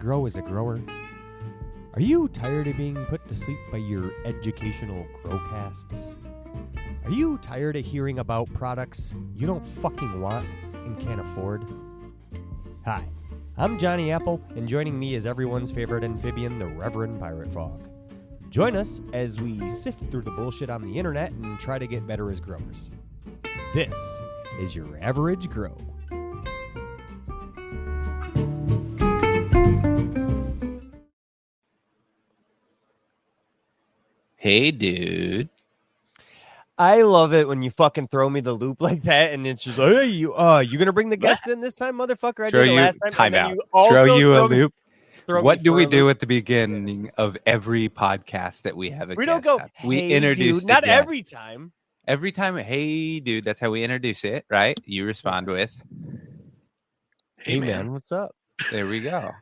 grow as a grower? Are you tired of being put to sleep by your educational growcasts? Are you tired of hearing about products you don't fucking want and can't afford? Hi, I'm Johnny Apple, and joining me is everyone's favorite amphibian, the Reverend Pirate Frog. Join us as we sift through the bullshit on the internet and try to get better as growers. This is your average grow. Hey, dude. I love it when you fucking throw me the loop like that, and it's just like, hey, you gonna bring the guest in this time, motherfucker? I did it last time. Time and out. then you also throw you a loop. Throw what me do for we a do loop. at the beginning of every podcast that we have a We guest don't go, on? We hey, introduce dude. the Not guest. every time. Every time, hey, dude. That's how we introduce it, right? You respond with, hey man, what's up? There we go.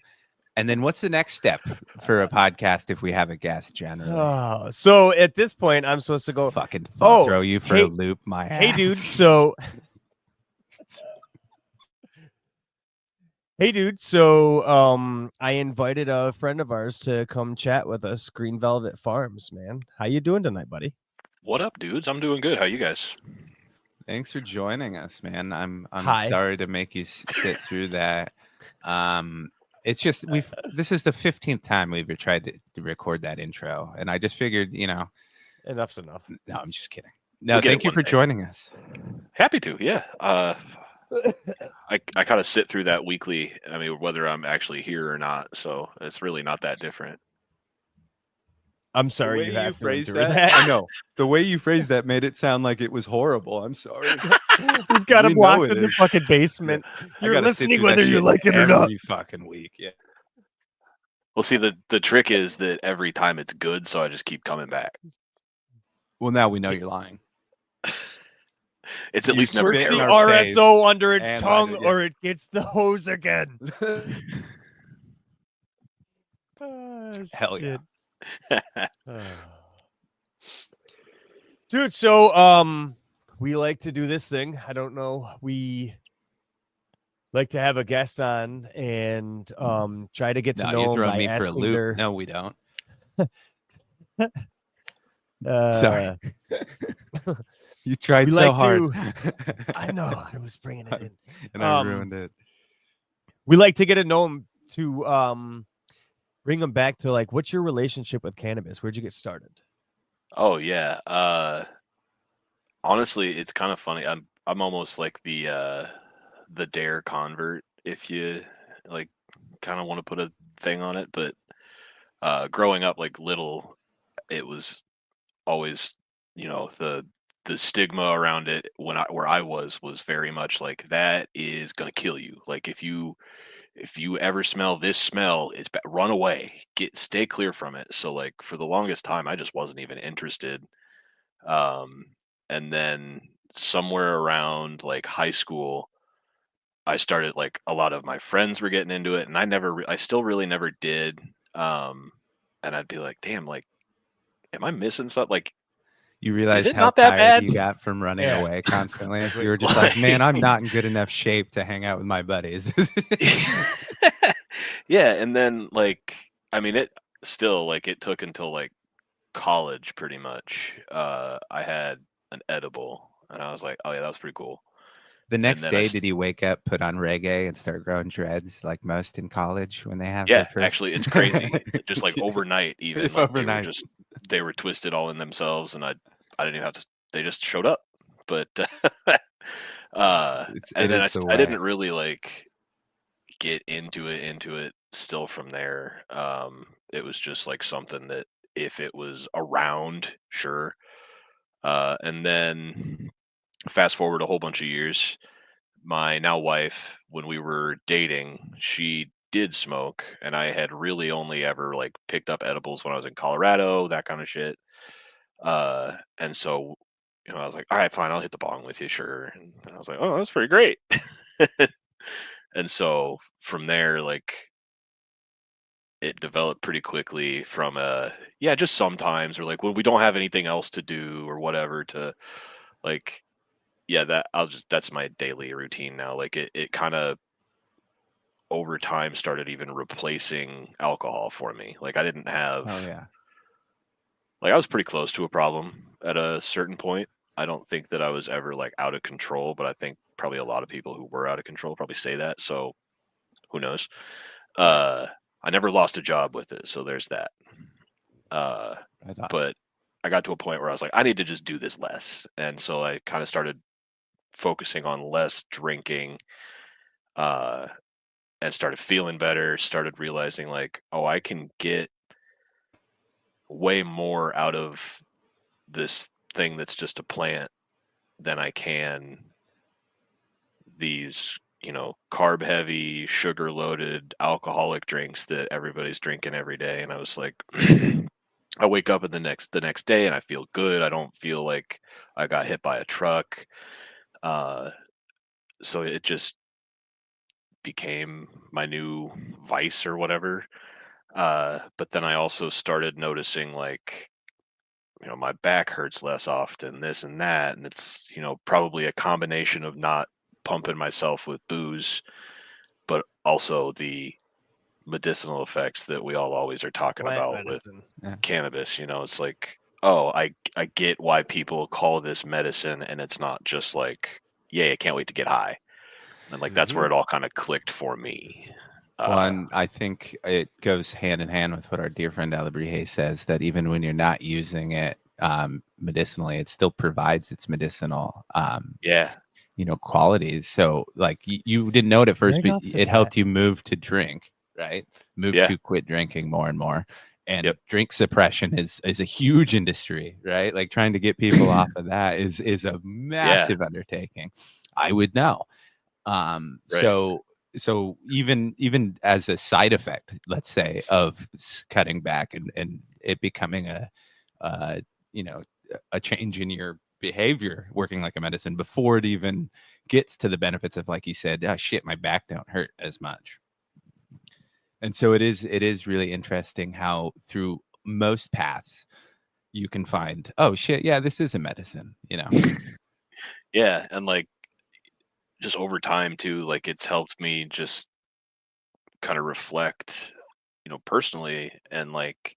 And then what's the next step for a podcast if we have a guest, generally? So at this point, I'm supposed to go Fucking throw you for a loop, my ass. Hey, dude. So, I invited a friend of ours to come chat with us, Green Velvet Farms, man. How you doing tonight, buddy? What up, dudes? I'm doing good. How you guys? Thanks for joining us, man. I'm Hi. sorry to make you sit through that. It's just this is the 15th time we've tried to record that intro, and I just figured, enough's enough. No, I'm just kidding. No, thank you for joining us. Happy to, yeah. I kind of sit through that weekly. I mean, whether I'm actually here or not, so it's really not that different. I'm sorry you have to phrased endure that. I know. The way you phrased that made it sound like it was horrible. I'm sorry. We've got him locked in the fucking basement. Yeah. You're listening whether you like it or not. Every fucking week, yeah. Well, see, the trick is that every time it's good, so I just keep coming back. Well, now we know you're lying. It's at least never the terrible. RSO under its tongue, or it gets the hose again. Hell yeah. Dude, so we like to do this thing. I don't know. We like to have a guest on and try to get to know them by me for a asking loop. No, we don't. Sorry. You tried so hard. I know. I was bringing it in. And I ruined it. We like to get to know them to bring them back to, like, what's your relationship with cannabis? Where'd you get started? Oh yeah. Honestly, it's kind of funny. I'm almost like the dare convert, if you like kind of want to put a thing on it. But growing up like little, it was always, the stigma around it where I was very much like, that is gonna kill you. Like if you ever smell this smell, run away, stay clear from it. So like for the longest time, I just wasn't even interested. And then somewhere around like high school, I started, like, a lot of my friends were getting into it, and I still really never did. And I'd be like, damn, like, am I missing something? Like, you realized how not that tired bad? you got from running away constantly. You were just like, man, I'm not in good enough shape to hang out with my buddies. Yeah, and then, like, I mean, it still, like, it took until, like, college pretty much. I had an edible, and I was like, oh, yeah, that was pretty cool. The next day, did you wake up, put on reggae, and start growing dreads like most in college when they have? Yeah, actually, it's crazy. Just like overnight, even like, overnight, they were twisted all in themselves, and I didn't even have to. They just showed up. But and then I didn't really like get into it. Still from there, it was just like something that if it was around, sure. And then fast forward a whole bunch of years. My now wife, when we were dating, she did smoke, and I had really only ever like picked up edibles when I was in Colorado, that kind of shit. And so, I was like, all right, fine, I'll hit the bong with you, sure. And I was like, oh, that's pretty great. And so from there, like, it developed pretty quickly from just sometimes, or like when we don't have anything else to do or whatever, to like, yeah, that's my daily routine now. Like it kind of over time started even replacing alcohol for me. Like I didn't have, Oh yeah. like I was pretty close to a problem at a certain point. I don't think that I was ever like out of control, but I think probably a lot of people who were out of control probably say that. So who knows? Right. I never lost a job with it, so there's that. Right on. But I got to a point where I was like, I need to just do this less, and so I kind of started focusing on less drinking, uh, and started feeling better. Started realizing like, oh, I can get way more out of this thing that's just a plant than I can these, carb heavy, sugar loaded, alcoholic drinks that everybody's drinking every day. And I was like, I wake up the next day and I feel good. I don't feel like I got hit by a truck. So it just became my new vice or whatever. But then I also started noticing like, my back hurts less often, this and that. And it's, probably a combination of not pumping myself with booze, but also the medicinal effects that we all always are talking Plant about with medicine. Yeah. cannabis. It's like, oh, I get why people call this medicine, and it's not just like, yay, I can't wait to get high. And like that's where it all kind of clicked for me. One, I think it goes hand in hand with what our dear friend Alabrije says, that even when you're not using it medicinally, it still provides its medicinal Yeah, qualities. So like you didn't know it at first, Right but off the it bat. helped you move to drink, right? Move Yeah. to quit drinking more and more. And Yep. drink suppression is a huge industry, right? Like trying to get people off of that is a massive undertaking. I would know. Right. So even as a side effect, let's say, of cutting back and it becoming uh you know a change in your behavior, working like a medicine before it even gets to the benefits of, like you said, oh shit, my back don't hurt as much. And so it is really interesting how through most paths you can find, oh shit, yeah, this is a medicine. Yeah, and like just over time too, like it's helped me just kind of reflect, personally, and like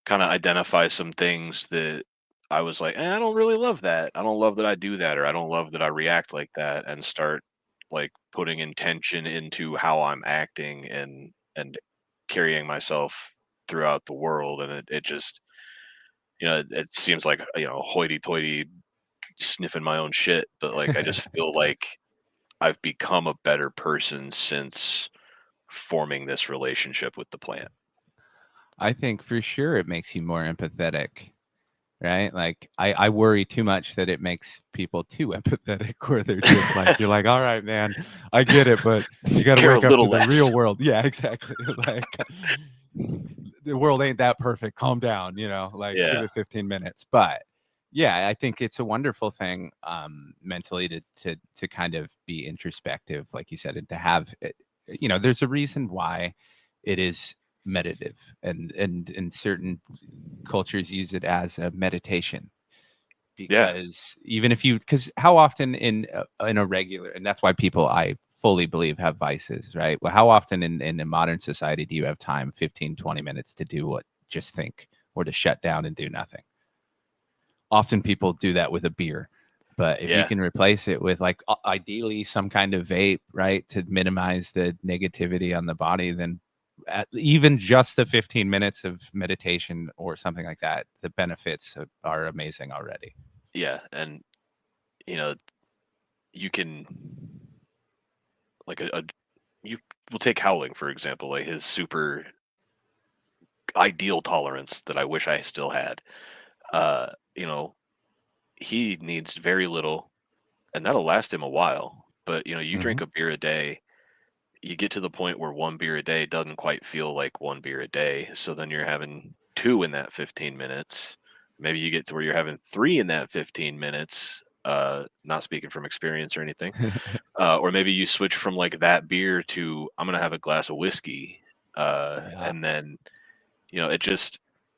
kind of identify some things that I was like, I don't really love that. I don't love that I do that, or I don't love that I react like that, and start like putting intention into how I'm acting and carrying myself throughout the world. And it just, it seems like, hoity toity sniffing my own shit, but like I just feel like I've become a better person since forming this relationship with the plant. I think for sure it makes you more empathetic, right? Like I worry too much that it makes people too empathetic, where they're just like, you're like, all right, man, I get it, but you got to Care a wake up to little the less. real world. Yeah, exactly. Like the world ain't that perfect. Calm down, like give Yeah. it 15 minutes. But yeah, I think it's a wonderful thing mentally to kind of be introspective, like you said, and to have it, there's a reason why it is meditative, and certain cultures use it as a meditation, Yeah. because even if you, because how often in a regular, and that's why people, I fully believe, have vices, right? Well, how often in a modern society do you have time, 15, 20 minutes to do what, just think, or to shut down and do nothing? Often people do that with a beer. But if you Yeah. can replace it with, like, ideally some kind of vape, right, to minimize the negativity on the body, then even just the 15 minutes of meditation or something like that, the benefits are amazing already. Yeah. And, you know, you can, like, you will take Howling, for example, like his super ideal tolerance that I wish I still had. Uh, you know, he needs very little, and that'll last him a while. But, you Mm-hmm. drink a beer a day, you get to the point where one beer a day doesn't quite feel like one beer a day. So then you're having two in that 15 minutes. Maybe you get to where you're having three in that 15 minutes. Not speaking from experience or anything. Or maybe you switch from like that beer to, I'm going to have a glass of whiskey. Yeah. And then,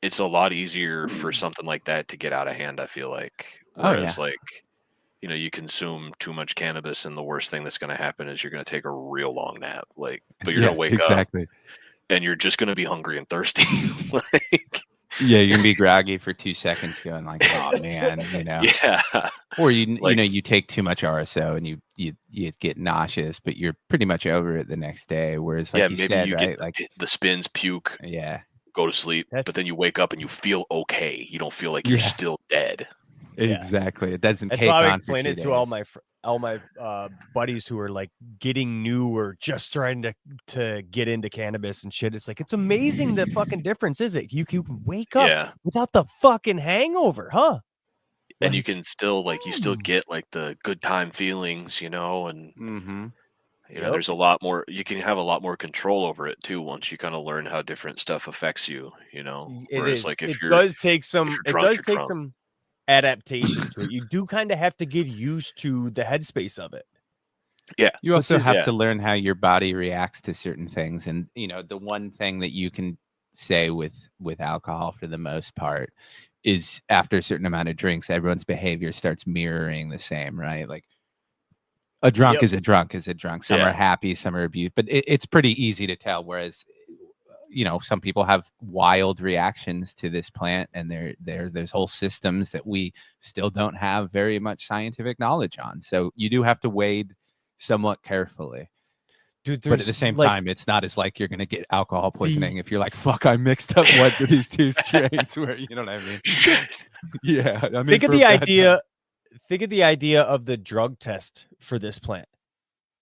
it's a lot easier for something like that to get out of hand, I feel like. Oh yeah. Whereas like you consume too much cannabis, and the worst thing that's going to happen is you're going to take a real long nap. Like, but you're going to wake up exactly. and you're just going to be hungry and thirsty. Like, Yeah, you can be groggy for 2 seconds, going like, "Oh man," yeah. or you Like, you take too much RSO and you get nauseous, but you're pretty much over it the next day. Whereas, like yeah, you maybe said, you right, get like the spins, puke, yeah, go to sleep, That's but then you wake up and you feel okay. You don't feel like you're yeah, still dead. Yeah. exactly. It doesn't That's cake how I on for explain 2 it to all days. my buddies who are like getting new or just trying to get into cannabis and shit. It's like, it's amazing the fucking difference, is it? You can wake up Yeah. without the fucking hangover, huh? And you Like, can still you still get like the good time feelings, and Mm-hmm. Yep. there's a lot more, you can have a lot more control over it too once you kind of learn how different stuff affects you, It whereas is. like It if you're does take some. It drunk, does you're take drunk. some adaptation to it. You do kind of have to get used to the headspace of it. Yeah. You Which also is- have Yeah. to learn how your body reacts to certain things, and the one thing that you can say with alcohol for the most part is after a certain amount of drinks, everyone's behavior starts mirroring the same, right? Like a drunk Yep. is a drunk is a drunk. Some Yeah. are happy, some are abused, but it's pretty easy to tell. Whereas, some people have wild reactions to this plant, and there's whole systems that we still don't have very much scientific knowledge on. So you do have to wade somewhat carefully. Dude, But at the there's same like time, it's not as like you're going to get alcohol the poisoning if you're like, fuck, I mixed up one of these two strains where, you know what I mean? Shit. Yeah. I mean, think of the idea. Think of the idea of the drug test for this plant.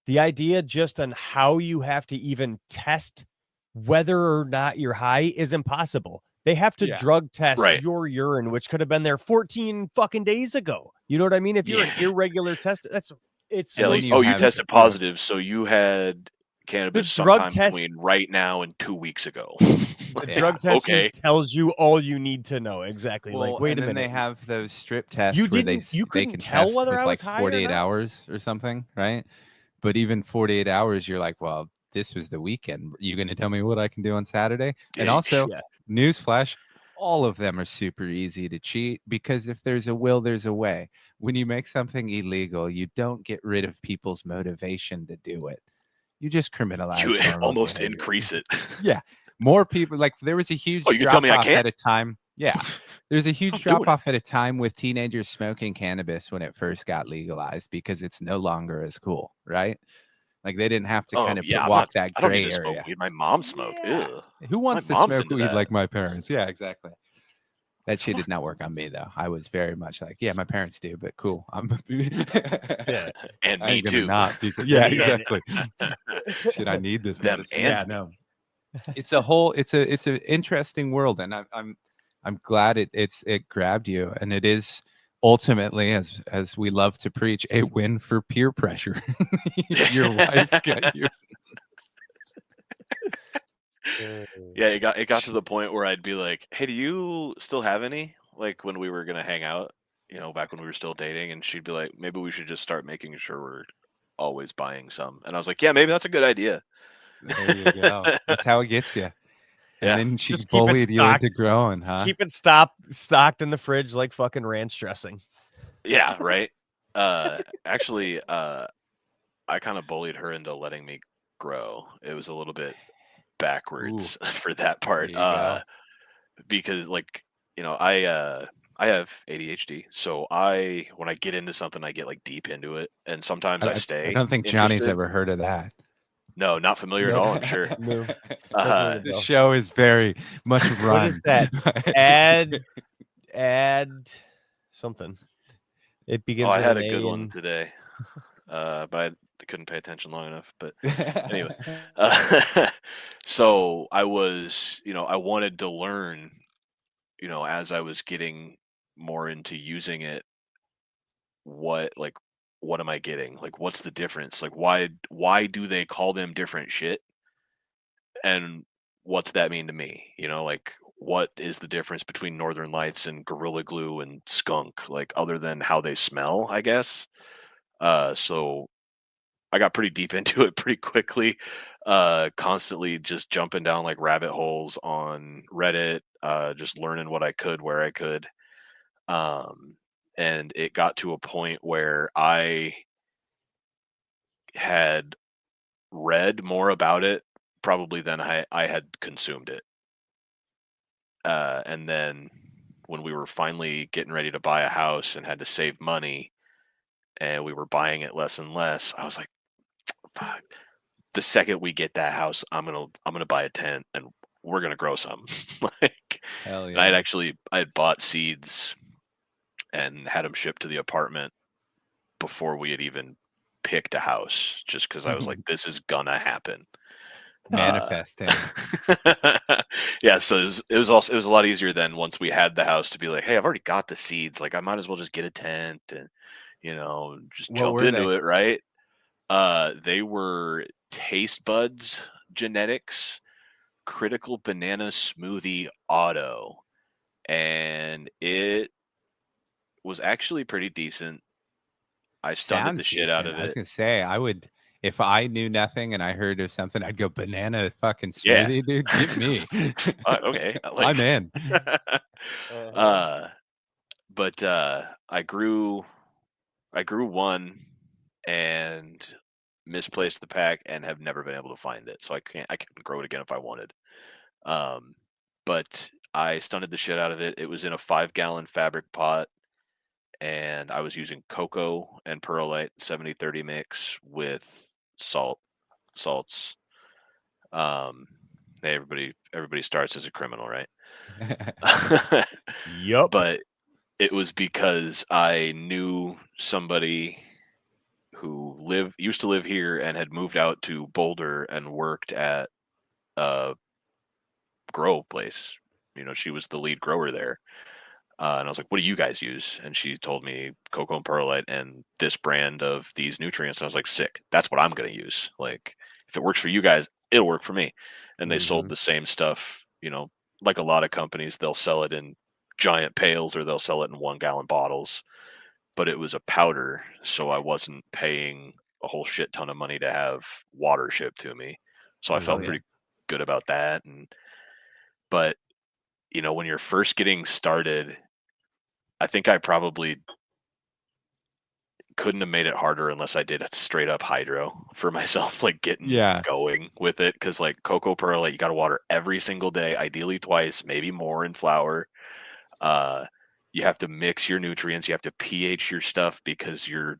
The idea just on how you have to even test whether or not you're high is impossible. They have to Yeah. drug test Right. your urine, which could have been there 14 fucking days ago. You know what I mean? If you're an Yeah. irregular test, it's Yeah, so like, you you have, tested positive, so you had the cannabis drug sometime test. between right now and 2 weeks ago. The Yeah. drug testing Okay. tells you all you need to know. Exactly. well, Like, wait and a then minute. they have those strip tests You where didn't. You they couldn't can tell test whether with I was like high or 48 not. hours or something, right? But even 48 hours, you're like, well, this was the weekend. You're going to tell me what I can do on Saturday? And also, Yeah. newsflash, all of them are super easy to cheat because if there's a will, there's a way. When you make something illegal, you don't get rid of people's motivation to do it. You just criminalize You normal almost behavior. increase it. Yeah. More people, like there was a huge Oh, you can tell drop me I off can't? at a time. Yeah. There's a huge I'm doing drop off at a time with teenagers smoking cannabis when it first got legalized because it's no longer as cool, right? Like they didn't have to Oh, kind of yeah, walk that I don't need gray to smoke area. weed. My mom smoked. Yeah. Ew. Who My wants to mom's smoke into weed that. like my parents? Yeah, exactly. That shit did not work on me though. I was very much like, yeah, my parents do, but cool. I'm Yeah. And I me ain't gonna too. not because yeah, Yeah. exactly. Shit, I need this Them medicine. and Yeah, me. no. It's a whole it's an interesting world, and I'm glad it grabbed you, and it is ultimately, as we love to preach, a win for peer pressure. Your wife got you. Yeah, it got to the point where I'd be like, "Hey, do you still have any?" Like when we were gonna hang out, back when we were still dating, and she'd be like, "Maybe we should just start making sure we're always buying some." And I was like, "Yeah, maybe that's a good idea." There you go. That's how it gets you. And Yeah. then she Just keep it bullied you into stocked. growing, huh? Keep it stocked in the fridge like fucking ranch dressing. Yeah, right. Actually, I kind of bullied her into letting me grow. It was a little bit backwards for that There part. you go. Because I have ADHD, so when I get into something, I get like deep into it, and sometimes I I stay don't think Johnny's interested. ever heard of that. No, not familiar at all, I'm sure. No. Doesn't ring a The bell. show is very much run. What is that? Add something. It begins Oh, I with had an a good A one and today, but I couldn't pay attention long enough. But anyway, so I was, I wanted to learn, as I was getting more into using it, what am I getting? Like, what's the difference? Like, why do they call them different shit? And what's that mean to me? Like, what is the difference between Northern Lights and Gorilla Glue and skunk? Like, other than how they smell, I guess. So I got pretty deep into it pretty quickly. Constantly just jumping down like rabbit holes on Reddit, just learning what I could where I could. Um, and it got to a point where I had read more about it probably than I had consumed it. And then when we were finally getting ready to buy a house and had to save money, and we were buying it less and less, I was like, fuck, the second we get that house, I'm gonna buy a tent and we're gonna grow some. Like, Hell and I yeah. had bought seeds and had them shipped to the apartment before we had even picked a house, just because I was like, this is gonna happen. Manifesting. Yeah, so it was also, it was a lot easier than once we had the house to be like, hey, I've already got the seeds, like I might as well just get a tent and just What jump were into they? it, right? They were Taste Buds Genetics Critical Banana Smoothie Auto, and it was actually pretty decent. I stunted the Sounds shit out decent. of I was it. gonna say I would if I knew nothing and I heard of something, I'd go banana fucking Yeah. smoothie, dude. Get me. Okay. I'm in. uh, but I grew one and misplaced the pack and have never been able to find it. So I can grow it again if I wanted. But I stunted the shit out of it. It was in a 5-gallon fabric pot, and I was using cocoa and perlite 70-30 mix with salts. Um, everybody starts as a criminal, right? Yup. But it was because I knew somebody who used to live here and had moved out to Boulder and worked at a grow place. She was the lead grower there. And I was like, what do you guys use? And she told me cocoa and perlite and this brand of these nutrients. And I was like, sick. That's what I'm going to use. Like, if it works for you guys, it'll work for me. And they sold Mhm. the same stuff, like a lot of companies, they'll sell it in giant pails or they'll sell it in 1-gallon bottles. But it was a powder. So I wasn't paying a whole shit ton of money to have water shipped to me. So I Hell felt yeah. pretty good about that. But, when you're first getting started, I think I probably couldn't have made it harder unless I did a straight up hydro for myself, like getting Yeah. going with it. Cause like cocoa perlite, you got to water every single day, ideally twice, maybe more in flour. You have to mix your nutrients. You have to pH your stuff because it's You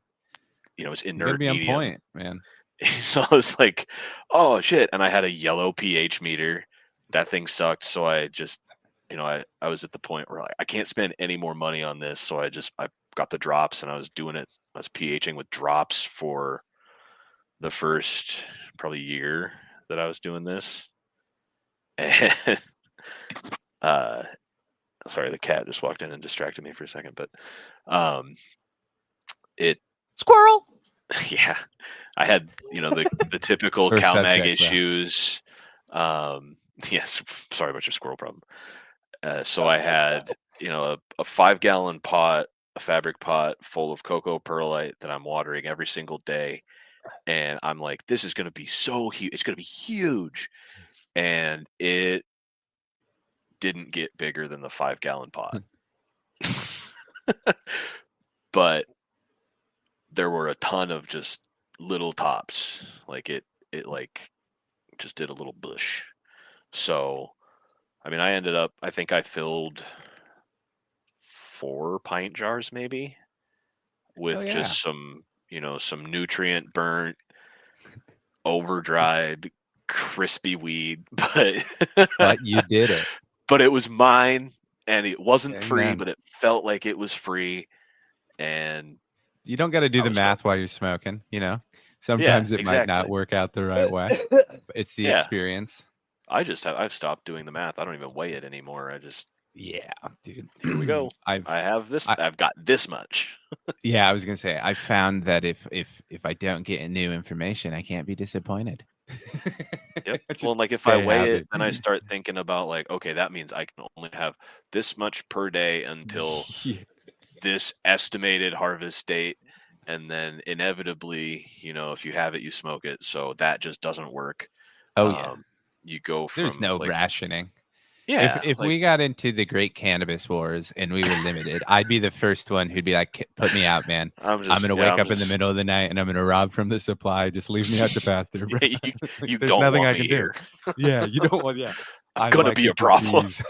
gotta inert be on medium. point, man. So I was like, oh shit. And I had a yellow pH meter. That thing sucked. So I just, I was at the point where I can't spend any more money on this. So I got the drops and I was doing it. I was pHing with drops for the first probably year that I was doing this. And uh sorry, the cat just walked in and distracted me for a second, but it Squirrel. yeah. I had, the typical Sore cow mag subject, bro. issues. Yes, sorry about your squirrel problem. So I had, a 5-gallon pot, a fabric pot full of cocoa perlite that I'm watering every single day. And I'm like, this is going to be so huge. It's going to be huge. And it didn't get bigger than the 5-gallon pot. But there were a ton of just little tops. Like it like just did a little bush. So, I mean, I think I filled 4 pint jars maybe Hell with yeah. just some nutrient burnt, over dried, crispy weed. But you did it. But it was mine and it wasn't free, Amen. but it felt like it was free. And You don't gotta do I the was math hooked. while you're smoking, Yeah, Sometimes it might not exactly. work out the right way. But it's the Yeah. experience. I've stopped doing the math. I don't even weigh it anymore. Yeah, dude. Here we go. I I've got this much. yeah, I was gonna say I found that if I don't get new information, I can't be disappointed. Yep. I just Well, like if I stay weigh it, happy. then I start thinking about like, okay, that means I can only have this much per day until Yeah. this estimated harvest date. And then inevitably, if you have it, you smoke it. So that just doesn't work. Oh yeah. You go There's from no like, rationing. Yeah, if like we got into the great cannabis wars and we were limited, I'd be the first one who'd be like, "Put me out, man. I'm gonna wake up in the middle of the night and I'm gonna rob from the supply. Just leave me out to pasture, bro. you, Like, you there's don't nothing want I me can do. here. Yeah, you don't want. Yeah, I'm I gonna like be a it, but problem. please.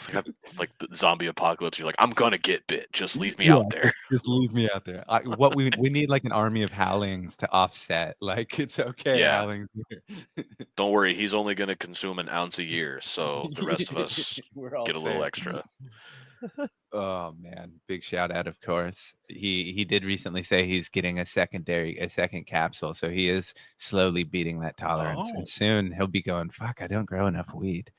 It's like the zombie apocalypse. You're like, I'm gonna get bit. Just leave me Yeah, out there. just leave me out there. What we need like an army of howlings to offset. Like it's okay, Yeah. howlings. Don't worry, he's only gonna consume an ounce a year, so the rest of us We're all get a little safe. extra. Oh man, big shout out, of course. He did recently say he's getting a second capsule, so he is slowly beating that tolerance, and Oh. soon he'll be going, "Fuck, I don't grow enough weed."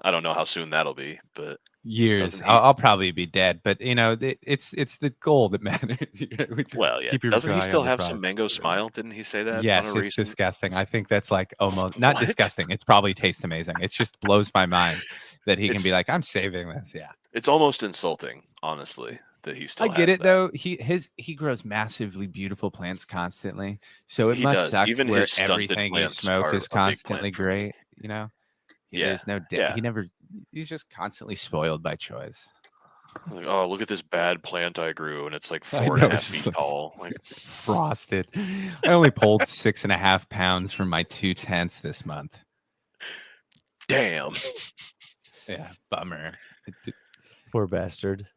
I don't know how soon that'll be, but Years, doesn't he? I'll probably be dead, but it's the goal that matters. We just Well, yeah. keep your Doesn't he eye still on the have prize. some mango smile? Didn't he say that on Yes, a it's recent? disgusting. I think that's like almost not What? disgusting. It's probably tastes amazing. It just blows my mind that he can be It's like, "I'm saving this." Yeah. it's almost insulting, honestly, that he I still get has it that. though. He grows massively beautiful plants constantly. So it He must does. suck Even where his stunted everything you plants smoke are is a big constantly plant for me. great, you know? Yeah. There's no Yeah. he's just constantly spoiled by choice. I was like, oh, look at this bad plant I grew, and it's like I 4.5 know it's just feet like tall. Like, frosted. I only pulled 6.5 pounds from my 2/10 this month. damn. Yeah, bummer. Poor bastard.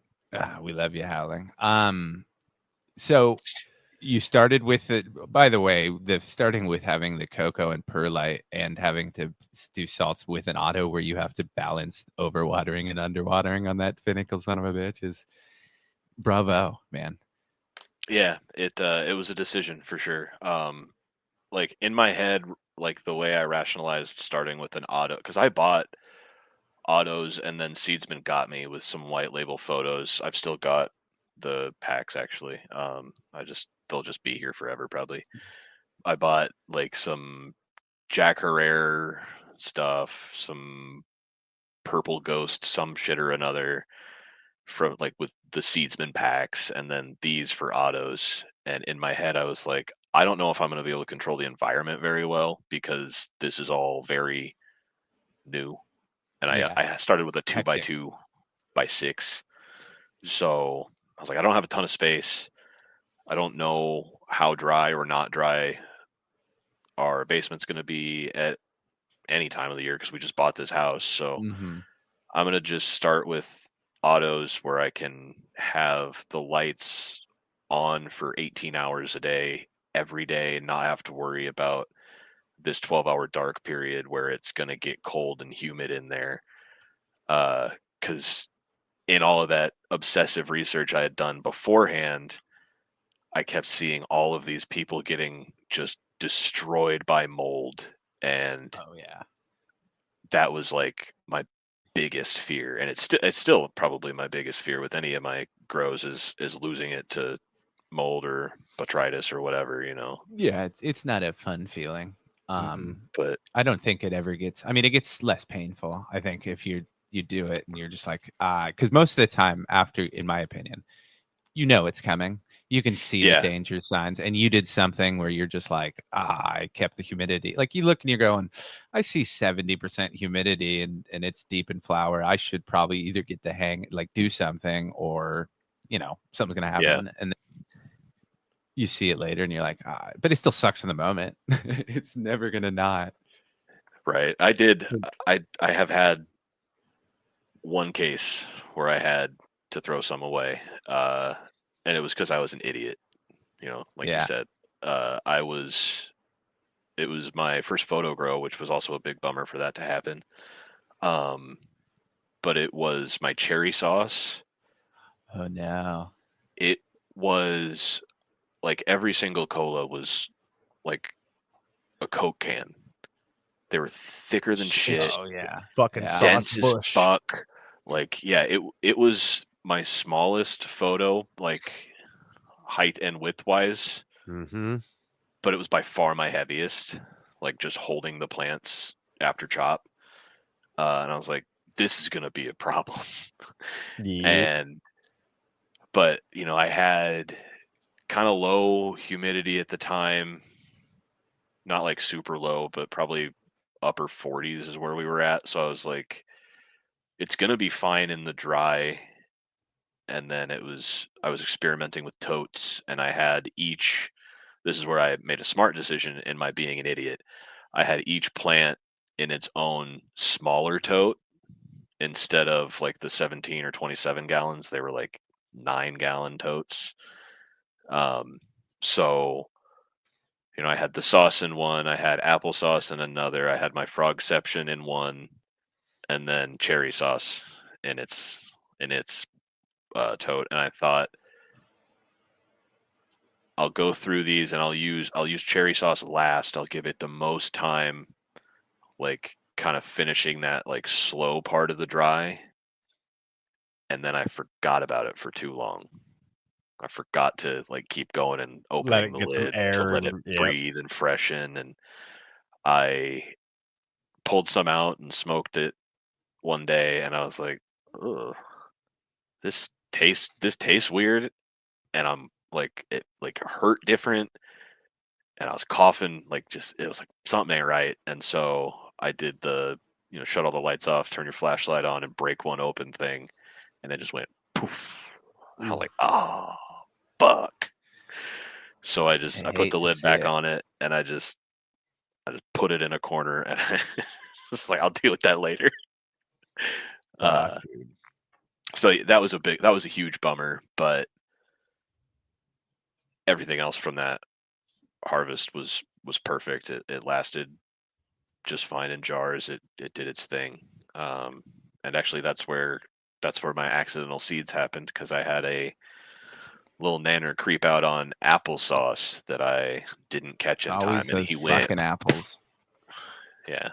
We love you, Howling. So you started with it. By the way, the starting with having the cocoa and perlite and having to do salts with an auto where you have to balance overwatering and underwatering on that finical son of a bitch is bravo, man. Yeah, it was a decision for sure. Like in my head, like the way I rationalized starting with an auto, because I bought autos and then Seedsman got me with some white label photos. I've still got the packs actually. They'll just be here forever probably. I bought like some Jack Herrera stuff, some Purple Ghost, some shit or another from like with the Seedsman packs, and then these for autos. And in my head, I was like, I don't know if I'm going to be able to control the environment very well because this is all very new. And Yeah. I started with a 2 by Hectic. 2 by 6. So I was like, I don't have a ton of space. I don't know how dry or not dry our basement's going to be at any time of the year because we just bought this house. So Mm-hmm. I'm going to just start with autos where I can have the lights on for 18 hours a day every day and not have to worry about this 12-hour dark period where it's going to get cold and humid in there. Because in all of that obsessive research I had done beforehand, I kept seeing all of these people getting just destroyed by mold. And Oh yeah. that was like my biggest fear. And it's still probably my biggest fear with any of my grows is losing it to mold or botrytis or whatever, you know. Yeah, it's not a fun feeling. But I don't think it ever gets. I mean, it gets less painful. I think if you do it and you're just like because most of the time after, in my opinion, you know it's coming. You can see yeah, the danger signs, and you did something where you're just like, I kept the humidity. Like you look and you're going, I see 70% humidity, and it's deep in flower. I should probably either get the hang, like do something, or something's gonna yeah, happen, and you see it later and you're like, but it still sucks in the moment. It's never gonna not. right. I have had one case where I had to throw some away. And it was because I was an idiot, like you Yeah. said. I was It was my first photo grow, which was also a big bummer for that to happen. But it was my cherry sauce. Oh no. It was like every single cola was like a Coke can. They were thicker than shit, Oh yeah. Fucking Yeah. sauce dense as bush. fuck. Like, yeah, it was my smallest photo, like height and width wise, Mm-hmm. but it was by far my heaviest, like just holding the plants after chop. And I was like, this is gonna be a problem. Yeah. But I had kind of low humidity at the time, not like super low, but probably upper 40s is where we were at. So I was like, it's gonna be fine in the dry. And then I was experimenting with totes, and I had each. This is where I made a smart decision in my being an idiot. I had each plant in its own smaller tote instead of like the 17 or 27 gallons. They were like 9-gallon totes. So I had the sauce in one, I had applesauce in another, I had my frogception in one, and then cherry sauce in its tote. And I thought, I'll go through these and I'll use cherry sauce last. I'll give it the most time, like kind of finishing that like slow part of the dry. And then I forgot about it for too long. I forgot to like keep going and Let opening it the get some lid to air let it and yep. breathe and freshen. And I pulled some out and smoked it one day, and I was like, ugh, this tastes weird. And I'm like, it like hurt different. And I was coughing, like it was like something ain't right. And so I did the, shut all the lights off, turn your flashlight on, and break one open thing. And it just went poof. I was like, oh, fuck. So I put the lid back on it, and I just put it in a corner, and I was like, I'll deal with that later. Dude. So that was a huge bummer, but everything else from that harvest was perfect. It lasted just fine in jars. It did its thing. And actually that's where my accidental seeds happened, because I had a little nanner creep out on applesauce that I didn't catch in Always time, and those he went fucking apples. Yeah,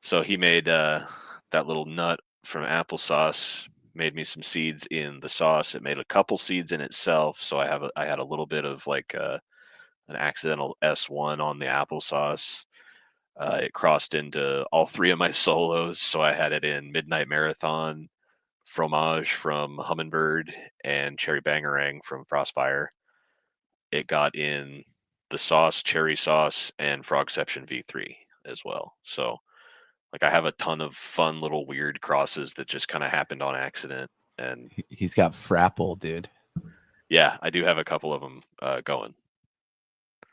so he made that little nut from applesauce, made me some seeds in the sauce. It made a couple seeds in itself, so I had a little bit of like an accidental S1 on the applesauce. It crossed into all three of my solos, so I had it in Midnight Marathon, Fromage from Hummingbird, and Cherry Bangarang from Frostfire. It got in the sauce, cherry sauce, and Frogception V3 as well. So like I have a ton of fun little weird crosses that just kind of happened on accident. And he's got frapple, dude. Yeah, I do have a couple of them going.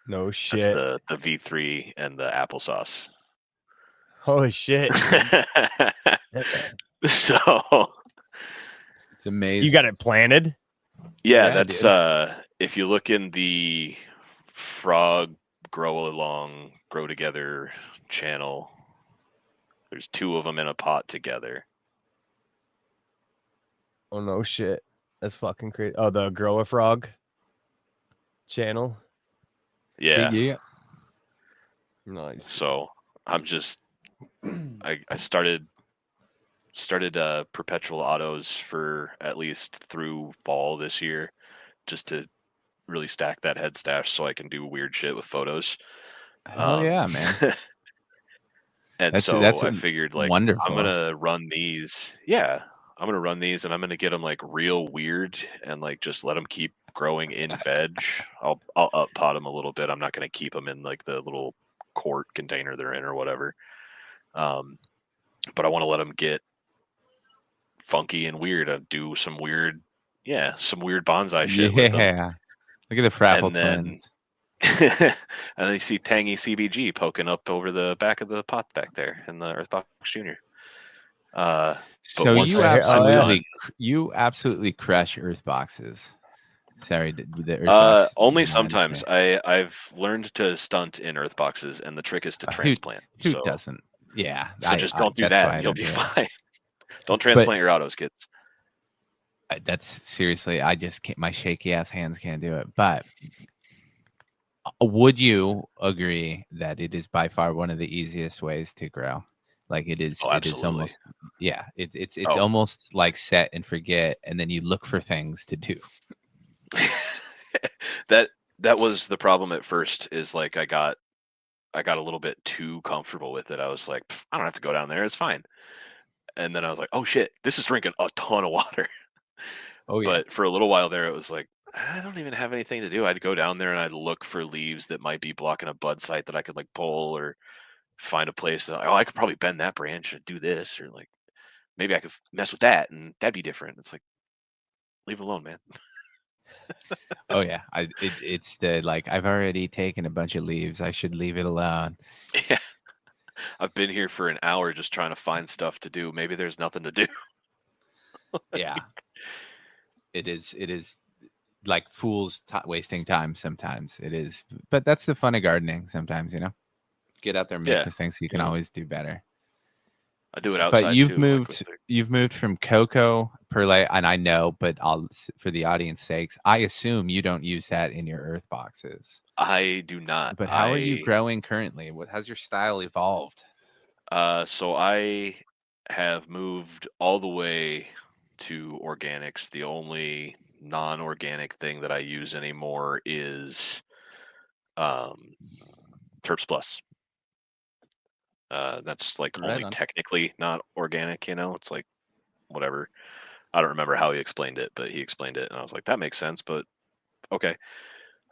No shit. That's the V3 and the applesauce. Holy shit. So it's amazing. You got it planted? Yeah, that's if you look in the Frog Grow Together channel, there's 2 of them in a pot together. Oh no shit. That's fucking crazy. Oh, the Grow a Frog channel. Yeah. Nice. So I'm just I started perpetual autos for at least through fall this year, just to really stack that head stash so I can do weird shit with photos. Hell yeah, man. And that's I figured, like, wonderful. I'm gonna run these. Yeah, I'm gonna run these, and I'm gonna get them like real weird, and like just let them keep growing in veg. I'll up pot them a little bit. I'm not gonna keep them in like the little quart container they're in or whatever. But I want to let them get funky and weird. Do some weird bonsai shit with them. Yeah, look at the Frapple twins. And then you see Tangy CBG poking up over the back of the pot back there in the Earthbox Junior. So you absolutely crush Earthboxes. Sorry, the Earthbox. Only sometimes. I've learned to stunt in Earthboxes, and the trick is to transplant. Who doesn't? Yeah. So just don't do that, and you'll be fine. Don't transplant your autos, kids. That's seriously, I just can't. My shaky ass hands can't do it. But would you agree that it is by far one of the easiest ways to grow? Like it is. It is almost. Yeah. It's almost like set and forget, and then you look for things to do. That was the problem at first. Is like I got a little bit too comfortable with it. I was like, I don't have to go down there. It's fine. And then I was like, oh shit, this is drinking a ton of water. Oh yeah. But for a little while there, it was like, I don't even have anything to do. I'd go down there and I'd look for leaves that might be blocking a bud site that I could like pull, or find a place that, oh, I could probably bend that branch and do this, or like maybe I could mess with that and that'd be different. It's like, leave it alone, man. Oh yeah, it's the like I've already taken a bunch of leaves. I should leave it alone. Yeah, I've been here for an hour just trying to find stuff to do. Maybe there's nothing to do. Yeah, it is. It is like fools wasting time sometimes. It is, but that's the fun of gardening. Sometimes get out there and make Yeah, mistakes. You can yeah. always do better. I do it But outside you've too, like with moved. You've moved from cocoa perlite, and I know, but for the audience sakes, I assume you don't use that in your earth boxes. I do not. But how are you growing currently? What has your style evolved? So I have moved all the way to organics. The only non-organic thing that I use anymore is um, Terps Plus. That's like Right only on. technically not organic, It's like whatever. I don't remember how he explained it, but he explained it, and I was like, that makes sense, but okay.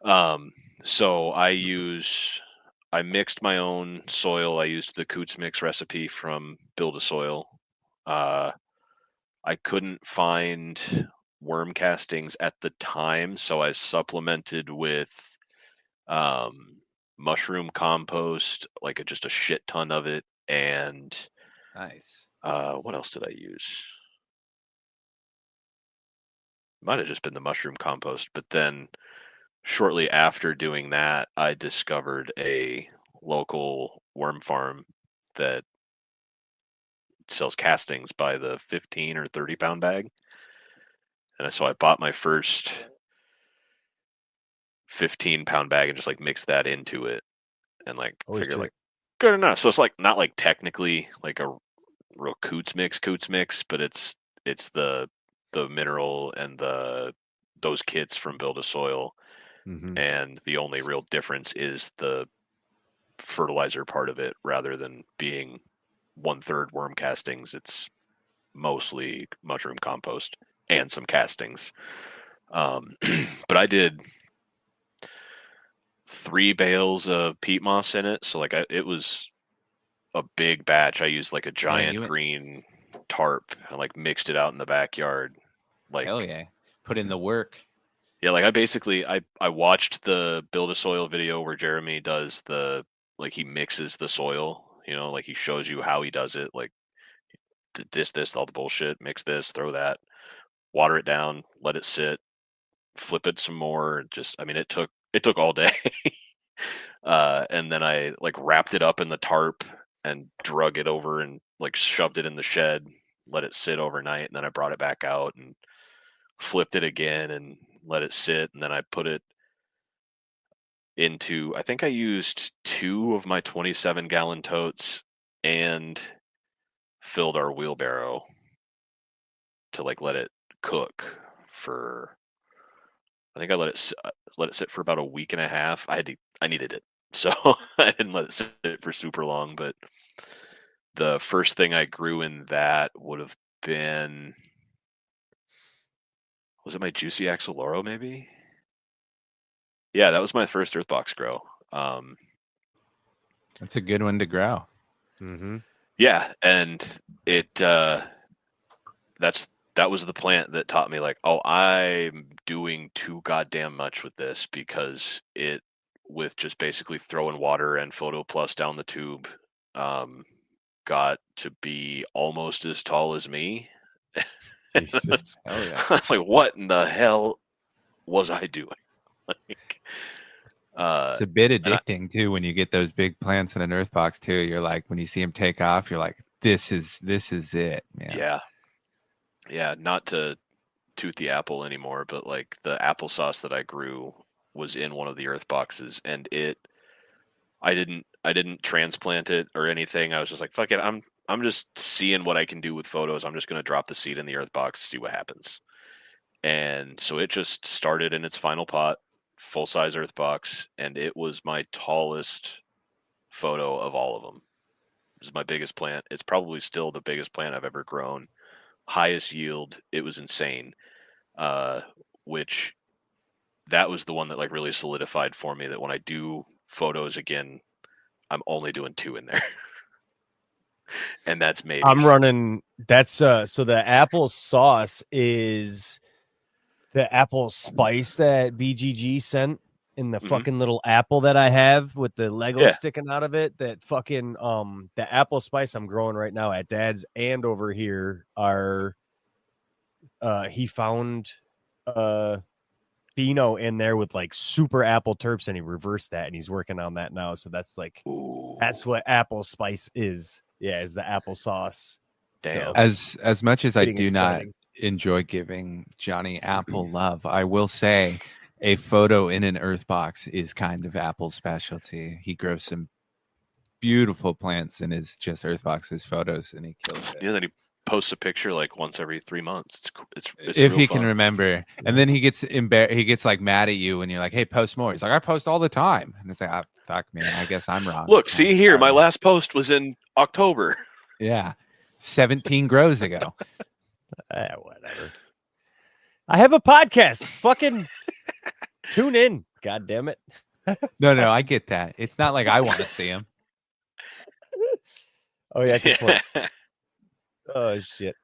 Um, so I mixed my own soil. I used the Coots Mix recipe from Build a Soil. Uh, I couldn't find worm castings at the time, so I supplemented with um, mushroom compost, like just a shit ton of it, and Nice. what else did I use? Might have just been the mushroom compost, but then shortly after doing that, I discovered a local worm farm that sells castings by the 15 or 30 pound bag. And so I bought my first 15-pound bag and just like mixed that into it, and like Holy figure shit. like good enough. So it's like not like technically like a real coots mix, but it's the mineral and those kits from Build a Soil, Mm-hmm. and the only real difference is the fertilizer part of it. Rather than being 1/3 worm castings, it's mostly mushroom compost and some castings. But I did 3 bales of peat moss in it, so like it was a big batch. I used like a Yeah, giant green tarp and like mixed it out in the backyard. hell Like, yeah. Put in the work. yeah, like I watched the Build a Soil video where Jeremy does the, like, he mixes the soil, like he shows you how he does it, like this, all the bullshit, mix this, throw that, water it down, let it sit, flip it some more. Just, I mean, it took all day. And then I like wrapped it up in the tarp and drug it over and like shoved it in the shed, let it sit overnight, and then I brought it back out and flipped it again and let it sit, and then I put it into, I think I used 2 of my 27-gallon totes and filled our wheelbarrow to like let it cook for, I think I let it sit for about a week and a half. I needed it. So I didn't let it sit for super long, but the first thing I grew in that would have been, was it my Juicy Axoloro maybe? Yeah, that was my first Earthbox grow. Um, That's a good one to grow. Mm-hmm. yeah, and it that was the plant that taught me, like, oh, I'm doing too goddamn much with this, because it, with just basically throwing water and Photo Plus down the tube, um, got to be almost as tall as me. Jesus. Hell yeah. I was like, what in the hell was I doing? Like, It's a bit and addicting too when you get those big plants in an earth box too. You're like, when you see them take off, you're like, this is it, man. yeah, yeah, not to toot the apple anymore, but like the applesauce that I grew was in one of the earth boxes, and I didn't transplant it or anything. I was just like, fuck it, I'm just seeing what I can do with photos. I'm just gonna drop the seed in the earth box, see what happens. And so it just started in its final pot, full size earth box, and it was my tallest photo of all of them. It was my biggest plant. It's probably still the biggest plant I've ever grown. Highest yield. It was insane. Uh, which that was the one that like really solidified for me that when I do photos again, I'm only doing 2 in there. And that's maybe I'm running. That's so the apple sauce is the apple spice that BGG sent in the fucking little apple that I have with the Lego sticking out of it. That fucking the apple spice I'm growing right now at Dad's and over here are he found Beano in there with like super apple terps and he reversed that and he's working on that now. So that's like that's what apple spice is. Yeah, is the applesauce. Damn. So, As much as I getting do exciting. not enjoy giving Johnny Apple love, I will say a photo in an earth box is kind of Apple's specialty. He grows some beautiful plants in his just earth boxes photos, and he kills it. Yeah, then he posts a picture like once every 3 months. It's If real he fun. can remember, and then he gets he gets like mad at you when you're like, "Hey, post more." He's like, "I post all the time," and it's like, "Ah, fuck, man. I guess I'm wrong." Look, see I'm here, my sorry. last post was in October. Yeah, 17 grows ago. Whatever. I have a podcast. Fucking tune in. God damn it. No, I get that. It's not like I want to see him. Oh yeah, good point. Oh shit.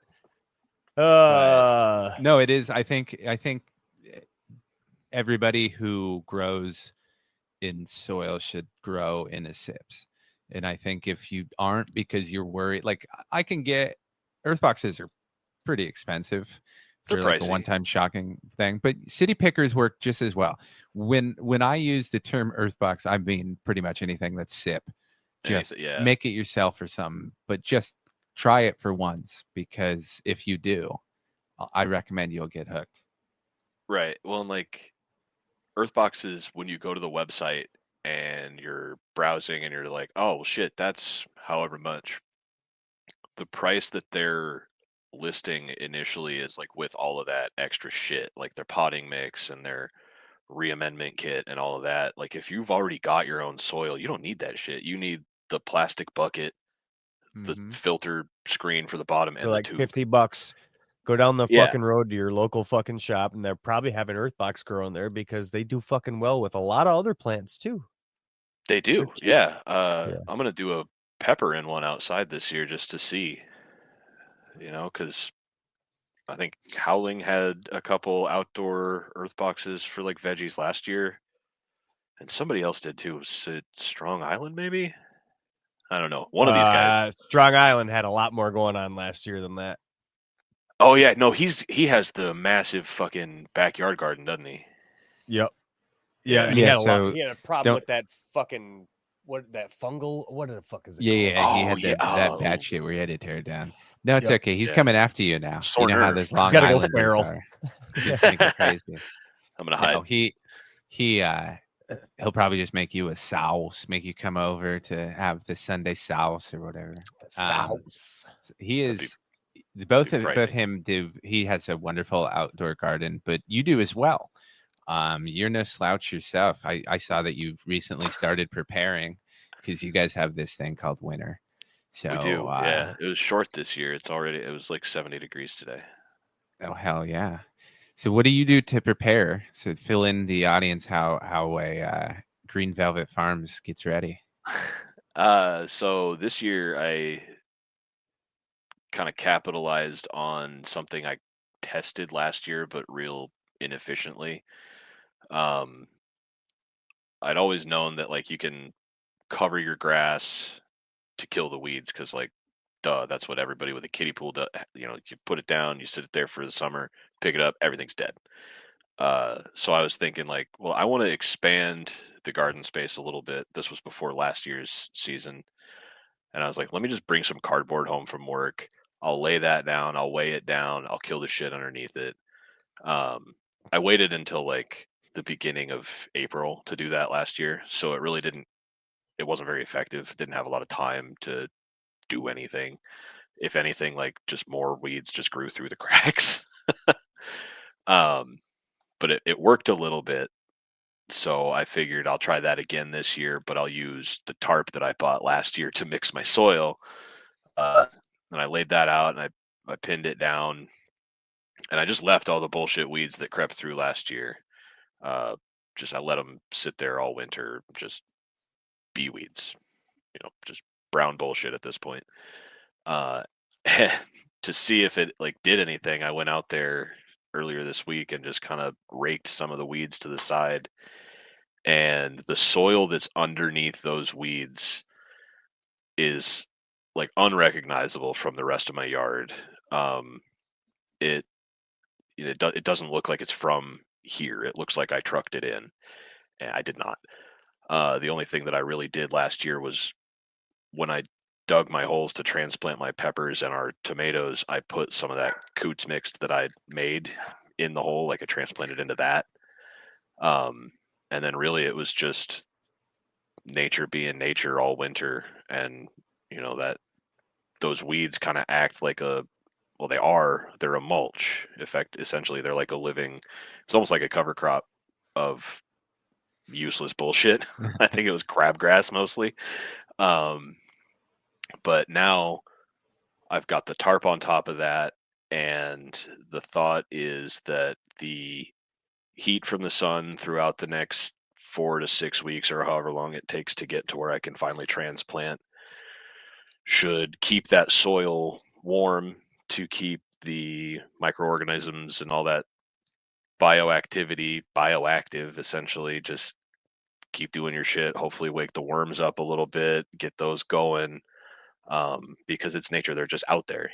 No, it is. I think everybody who grows in soil should grow in a SIPS. And I think if you aren't because you're worried, like I can get earth boxes are pretty expensive. They're Like a pricey. one-time shocking thing, but city pickers work just as well. When I use the term earth box, I mean pretty much anything that's SIP. Just make it yourself or something, but just try it for once, because if you do, I recommend you'll get hooked. Right. Well, and like Earthboxes, when you go to the website and you're browsing and you're like, oh, well, shit, that's however much. The price that they're listing initially is like with all of that extra shit, like their potting mix and their reamendment kit and all of that. Like if you've already got your own soil, you don't need that shit. You need the plastic bucket, the filter screen for the bottom, For and like the tube. $50. Go down the Yeah. fucking road to your local fucking shop, and they'll probably have an earth box growing there because they do fucking well with a lot of other plants too. They do. cheap. Yeah. Yeah. I'm gonna do a pepper in one outside this year just to see, because I think Howling had a couple outdoor earth boxes for like veggies last year, and somebody else did too. Was it Strong Island, maybe? I don't know. One of these guys. Strong Island had a lot more going on last year than that. Oh yeah, no, he has the massive fucking backyard garden, doesn't he? Yep. Yeah. He had a so lot. He had a problem with that fucking that fungal. What the fuck is it? Yeah, he had that bad shit where he had to tear it down. No, it's okay. He's coming after you now. Sore you know how nerve. those Long gotta go Islanders feral. are. He's gonna go crazy. I'm gonna hide. No, he'll probably just make you a sauce, make you come over to have the Sunday sauce or whatever. Sauce. He is both him do. He has a wonderful outdoor garden, but you do as well. You're no slouch yourself. I saw that you've recently started preparing because you guys have this thing called winter. So We do. Yeah, it was short this year. It was like 70 degrees today. Oh hell yeah! So what do you do to prepare? So fill in the audience how a Green Velvet Farms gets ready. So this year I kind of capitalized on something I tested last year, but real inefficiently. I'd always known that like you can cover your grass to kill the weeds because like, duh, that's what everybody with a kiddie pool does. You put it down, you sit it there for the summer, pick it up, everything's dead. So I was thinking like, well, I want to expand the garden space a little bit. This was before last year's season. And I was like, let me just bring some cardboard home from work. I'll lay that down. I'll weigh it down. I'll kill the shit underneath it. I waited until like the beginning of April to do that last year. So it wasn't very effective. Didn't have a lot of time to do anything. If anything, like just more weeds just grew through the cracks. But it worked a little bit. So I figured I'll try that again this year, but I'll use the tarp that I bought last year to mix my soil. And I laid that out and I pinned it down and I just left all the bullshit weeds that crept through last year. Just I let them sit there all winter, just bee weeds, just brown bullshit at this point. Uh, to see if it like did anything, I went out there earlier this week and just kind of raked some of the weeds to the side, and the soil that's underneath those weeds is like unrecognizable from the rest of my yard. It it doesn't look like it's from here. It looks like I trucked it in, and I did not. The only thing that I really did last year was when I dug my holes to transplant my peppers and our tomatoes, I put some of that Coots mixed that I made in the hole, like I transplanted into that. And then really it was just nature being nature all winter, and that those weeds kind of act like they're a mulch effect. Essentially they're like a living, it's almost like a cover crop of useless bullshit. I think it was crabgrass mostly. But now I've got the tarp on top of that, and the thought is that the heat from the sun throughout the next 4 to 6 weeks or however long it takes to get to where I can finally transplant should keep that soil warm, to keep the microorganisms and all that bioactive essentially. Just keep doing your shit, hopefully wake the worms up a little bit, get those going, because it's nature. They're just out there,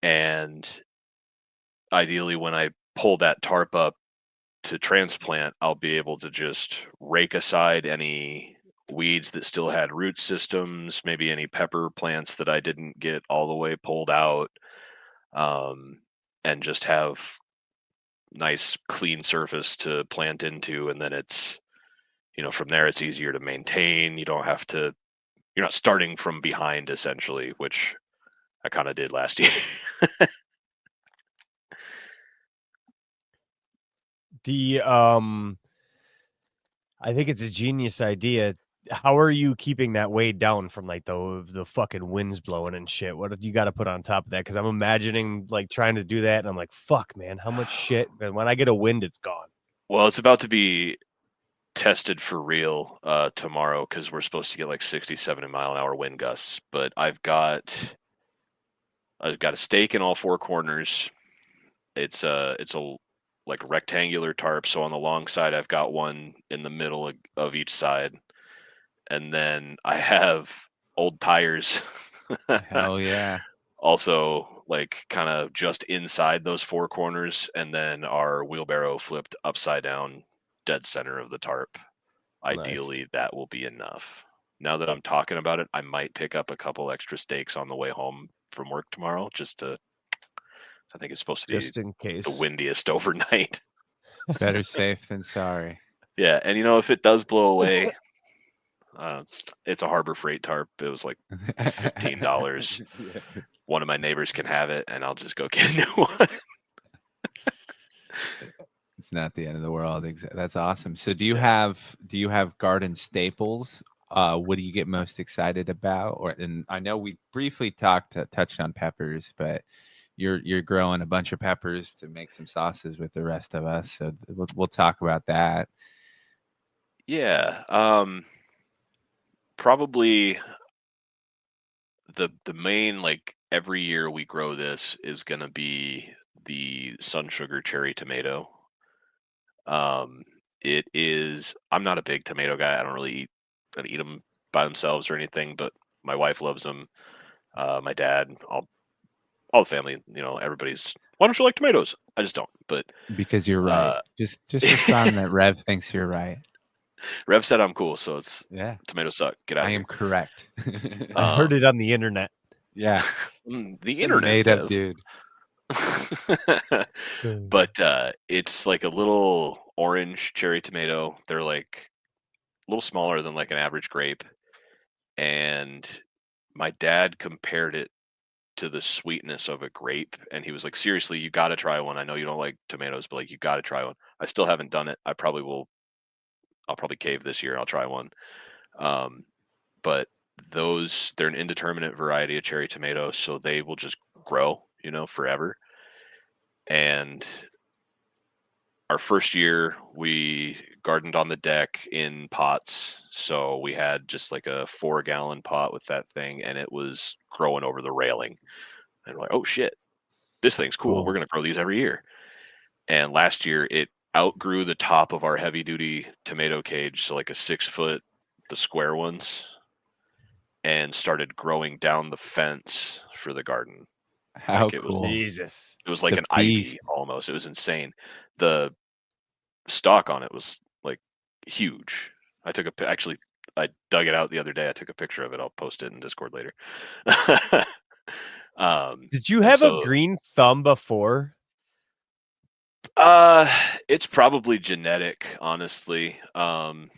and ideally when I pull that tarp up to transplant, I'll be able to just rake aside any weeds that still had root systems, maybe any pepper plants that I didn't get all the way pulled out, and just have nice clean surface to plant into. And then it's, from there it's easier to maintain. You're not starting from behind essentially, which I kind of did last year. I think it's a genius idea. How are you keeping that weight down from like the fucking winds blowing and shit? What have you got to put on top of that? Because I'm imagining like trying to do that, and I'm like, fuck, man, how much shit? And when I get a wind, it's gone. Well, it's about to be tested for real tomorrow, because we're supposed to get like 60-70 mile an hour wind gusts. But I've got a stake in all four corners. It's a like rectangular tarp. So on the long side, I've got one in the middle of each side, and then I have old tires. Hell yeah. Also, like kind of just inside those four corners, and then our wheelbarrow flipped upside down, dead center of the tarp. Ideally, Nice. that will be enough. Now that I'm talking about it, I might pick up a couple extra stakes on the way home from work tomorrow, I think it's supposed to be Just in the case. windiest overnight. Better safe than sorry. Yeah, and if it does blow away, it's a Harbor Freight tarp. It was like $15. Yeah. One of my neighbors can have it, and I'll just go get a new one. It's not the end of the world. That's awesome. So do you have garden staples? What do you get most excited about? And I know we briefly touched on peppers, but you're growing a bunch of peppers to make some sauces with the rest of us. So we'll talk about that. Yeah, probably the main, like, every year we grow this is gonna be the sun sugar cherry tomato. It is. I'm not a big tomato guy. I don't really eat them by themselves or anything, but my wife loves them. My dad, all the family, everybody's. Why don't you like tomatoes? I just don't. But Because you're right. Just respond that Rev thinks you're right. Rev said I'm cool, so it's tomatoes suck. Get out of I here. am correct. I heard it on the internet. Yeah. The Some internet, made up dude. But it's like a little orange cherry tomato. They're like a little smaller than like an average grape. And my dad compared it to the sweetness of a grape, and he was like, seriously, you got to try one. I know you don't like tomatoes, but like, you got to try one. I still haven't done it. I'll probably cave this year. I'll try one. But they're an indeterminate variety of cherry tomatoes, so they will just grow, forever. And our first year, we gardened on the deck in pots. So we had just like a 4-gallon pot with that thing, and it was growing over the railing. And we're like, oh shit, this thing's cool. Cool. We're going to grow these every year. And last year, it outgrew the top of our heavy duty tomato cage. So like a 6-foot, the square ones, and started growing down the fence for the garden. How Like, it was cool. Jesus. It was like The an ivy beast. almost. It was insane. The stalk on it was like huge. I dug it out the other day. I took a picture of it. I'll post it in Discord later. Did you and have a so- green thumb before? It's probably genetic, honestly. Because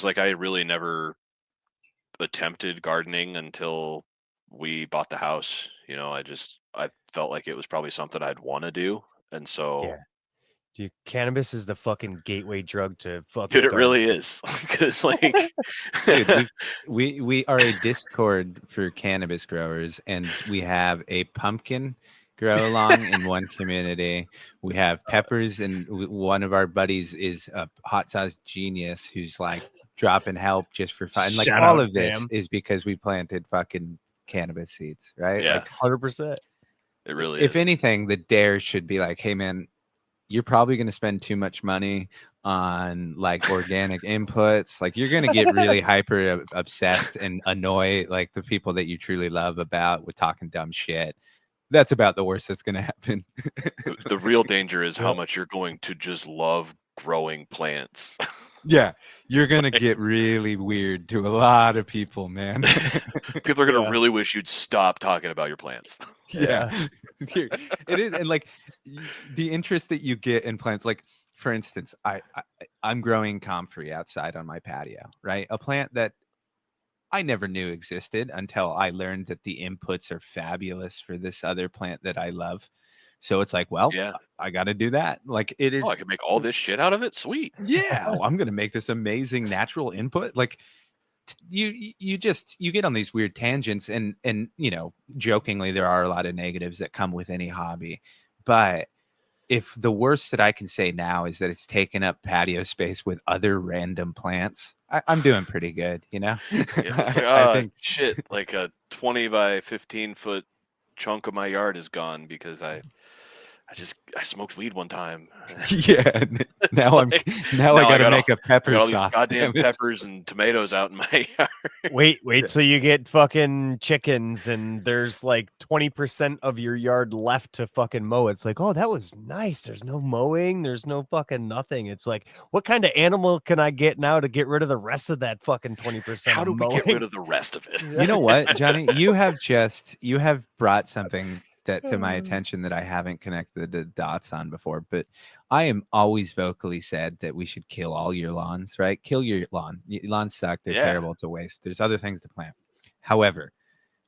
like I really never attempted gardening until we bought the house. You know, I felt like it was probably something I'd want to do, and so Yeah. Dude, cannabis is the fucking gateway drug to fucking dude, it gardening. really is. Because like, Dude, we are a Discord for cannabis growers, and we have a pumpkin grow along in one community. We have peppers, and one of our buddies is a hot sauce genius who's like dropping help just for fun. Like Shout all out, of this Sam. is because we planted fucking cannabis seeds, right? Yeah. Like 100%. it really if is. anything, the dare should be like, hey man, you're probably going to spend too much money on like organic inputs. Like you're going to get really hyper obsessed and annoy like the people that you truly love about with talking dumb shit. That's about the worst that's going to happen. The real danger is how Yep. much you're going to just love growing plants. Yeah, you're going to get really weird to a lot of people, man. People are going to Yeah. really wish you'd stop talking about your plants. Yeah. Dude, it is. And like the interest that you get in plants, like for instance, I'm growing comfrey outside on my patio, right? A plant that I never knew existed until I learned that the inputs are fabulous for this other plant that I love. So it's like, well, Yeah. I got to do that. Like it is. Oh, I can make all this shit out of it. Sweet. Yeah, I'm going to make this amazing natural input. Like you get on these weird tangents, and you know, jokingly, there are a lot of negatives that come with any hobby, but if the worst that I can say now is that it's taken up patio space with other random plants, I'm doing pretty good, you know. Yeah, it's like, I think shit, like a 20 by 15 foot chunk of my yard is gone because I smoked weed one time. yeah. Now I got to make a I pepper got all these sauce. goddamn damn it. peppers and tomatoes out in my yard. Wait till you get fucking chickens and there's like 20% of your yard left to fucking mow. It's like, oh, that was nice. There's no mowing. There's no fucking nothing. It's like, what kind of animal can I get now to get rid of the rest of that fucking 20%? How do of we get mowing? rid of the rest of it? You know what, Johnny? You have brought something that to my attention that I haven't connected the dots on before, but I am always vocally said that we should kill all your lawns, right? Kill your lawn. Lawns suck. They're Yeah. terrible. It's a waste. There's other things to plant. However,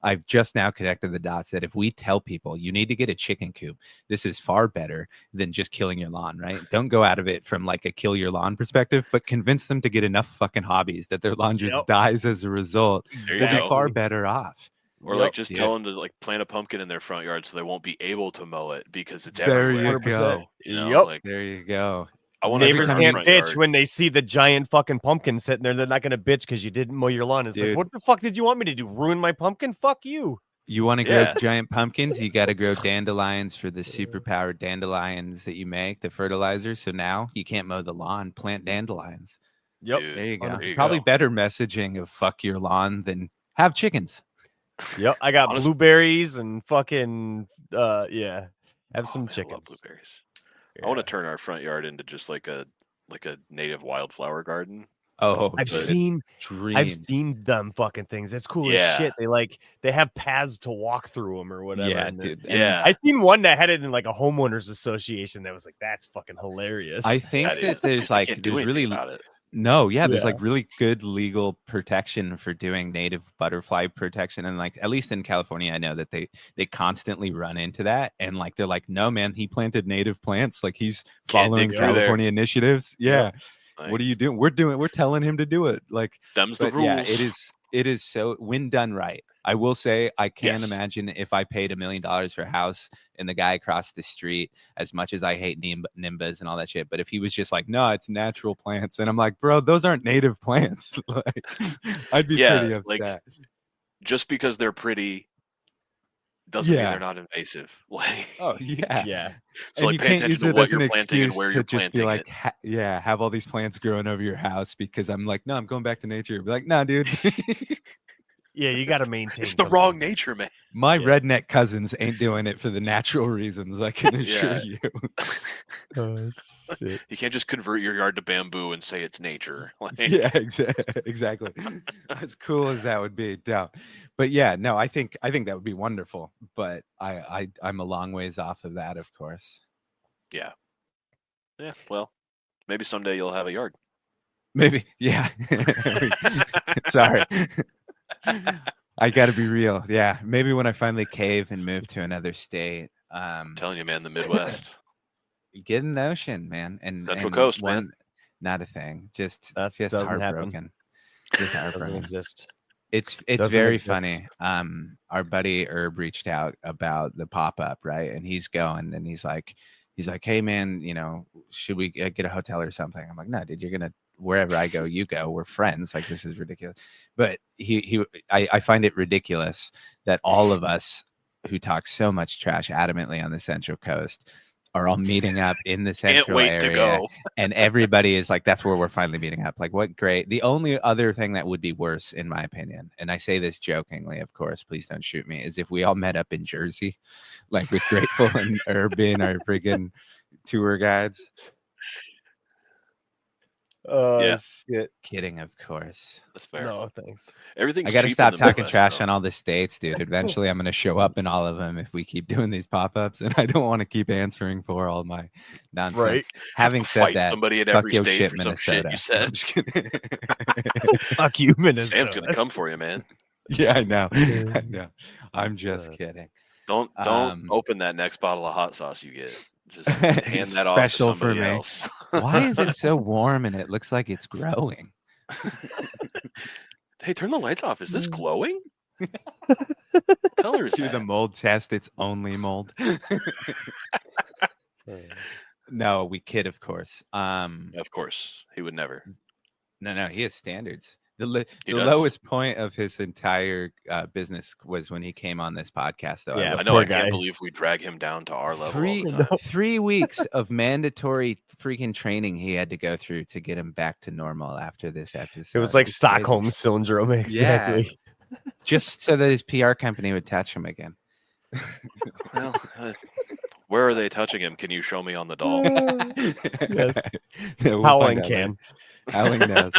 I've just now connected the dots that if we tell people you need to get a chicken coop, this is far better than just killing your lawn, right? Don't go out of it from like a kill your lawn perspective, but convince them to get enough fucking hobbies that their lawn just Yep. dies as a result. There They'll you be go. far better off. Or Yep. like just Yeah. tell them to like plant a pumpkin in their front yard so they won't be able to mow it because it's There you everywhere. go. You know, Yep. like There you go. I want Neighbors every time can't you- bitch when they see the giant fucking pumpkin sitting there. They're not going to bitch because you didn't mow your lawn. It's Dude. like, what the fuck did you want me to do? Ruin my pumpkin? Fuck you. You want to grow Yeah. giant pumpkins? You got to grow dandelions for the superpowered dandelions that you make, the fertilizer. So now you can't mow the lawn, plant dandelions. Yep. Dude, There you go. there It's you probably go. better messaging of fuck your lawn than have chickens. Yep. I got Honest- blueberries and fucking, yeah. Have Oh, some man, I love chickens. blueberries. I want to turn our front yard into just like a native wildflower garden. Oh, I've the seen dream. them fucking things. It's cool as Yeah. shit. They have paths to walk through them or whatever. Yeah, and dude. Yeah. I seen one that had it in like a homeowners association that was like, that's fucking hilarious. I think That is- that there's I like can't do there's anything really about it. no, yeah, there's Yeah. like really good legal protection for doing native butterfly protection, and like at least in California, I know that they constantly run into that, and like they're like, no man, he planted native plants, like he's Can't following dig through there. California initiatives. Yeah, Like, what are you doing? We're telling him to do it. Like, them's the but rules. yeah, it is so when done right. I will say I can Yes. imagine if I paid $1 million for a house and the guy across the street, as much as I hate Nimbus and all that shit, but if he was just like, no, it's natural plants, and I'm like, bro, those aren't native plants. Like, I'd be pretty upset. Like, just because they're pretty doesn't mean they're not invasive. Like, oh yeah. Yeah. So like, you pay can't attention use to it what as an you're planting and excuse where to you're just be planting like, it. have all these plants growing over your house because I'm like, no, I'm going back to nature. Be like, nah, dude. Yeah, you got to maintain. It's the something. wrong nature, man. My redneck cousins ain't doing it for the natural reasons. I can assure Yeah. you. Oh, shit. You can't just convert your yard to bamboo and say it's nature. Like, Yeah, exactly. As cool as that would be, yeah. But yeah, no, I think that would be wonderful. But I'm a long ways off of that, of course. yeah. Well, maybe someday you'll have a yard. Maybe, yeah. Sorry. I got to be real. Yeah, maybe when I finally cave and move to another state. I'm telling you, man, the Midwest. Get an ocean, man, and Central Coast, man. Not a thing. Just Doesn't heartbroken. Just Doesn't heartbroken. exist. It's Doesn't very exist. funny. Our buddy Herb reached out about the pop-up, right? And he's going and he's like, hey man, should we get a hotel or something? I'm like, no, dude, you're gonna wherever I go, you go. We're friends. Like, this is ridiculous. But I find it ridiculous that all of us who talk so much trash adamantly on the Central Coast are all meeting up in the central area. To go. And everybody is like, that's where we're finally meeting up. Like, what great. The only other thing that would be worse, in my opinion, and I say this jokingly, of course, please don't shoot me, is if we all met up in Jersey, like with Grateful and Urban, our freaking tour guides. Oh, shit. Kidding, of course. That's fair. No, thanks. Everything's I got to cheap stop in the talking Midwest, trash though. on all the states, dude. Eventually, I'm going to show up in all of them if we keep doing these pop-ups, and I don't want to keep answering for all my nonsense. Right. Having said Fight that, somebody at fuck every your state shit, for some shit Minnesota. you said. I'm just kidding. Fuck you, Minnesota. Sam's gonna come for you, man. Yeah, I know. I know. I'm just kidding. Don't open that next bottle of hot sauce you get. Just hand that off to Special for somebody me. else. Why is it so warm and it looks like it's growing? Hey, turn the lights off. Is this glowing? Color is Do the that? mold test. It's only mold. No, we kid, of course. Of course, he would never. No, he has standards. The He does. lowest point of his entire business was when he came on this podcast, though. Yeah, I know. poor I can't guy. believe we drag him down to our level all the time. 3 weeks of mandatory freaking training he had to go through to get him back to normal after this episode. It was like crazy. Stockholm syndrome, exactly. Just so that his PR company would touch him again. Well, where are they touching him? Can you show me on the doll? Yes. Yeah, we'll Howling find out later. can. Howling knows.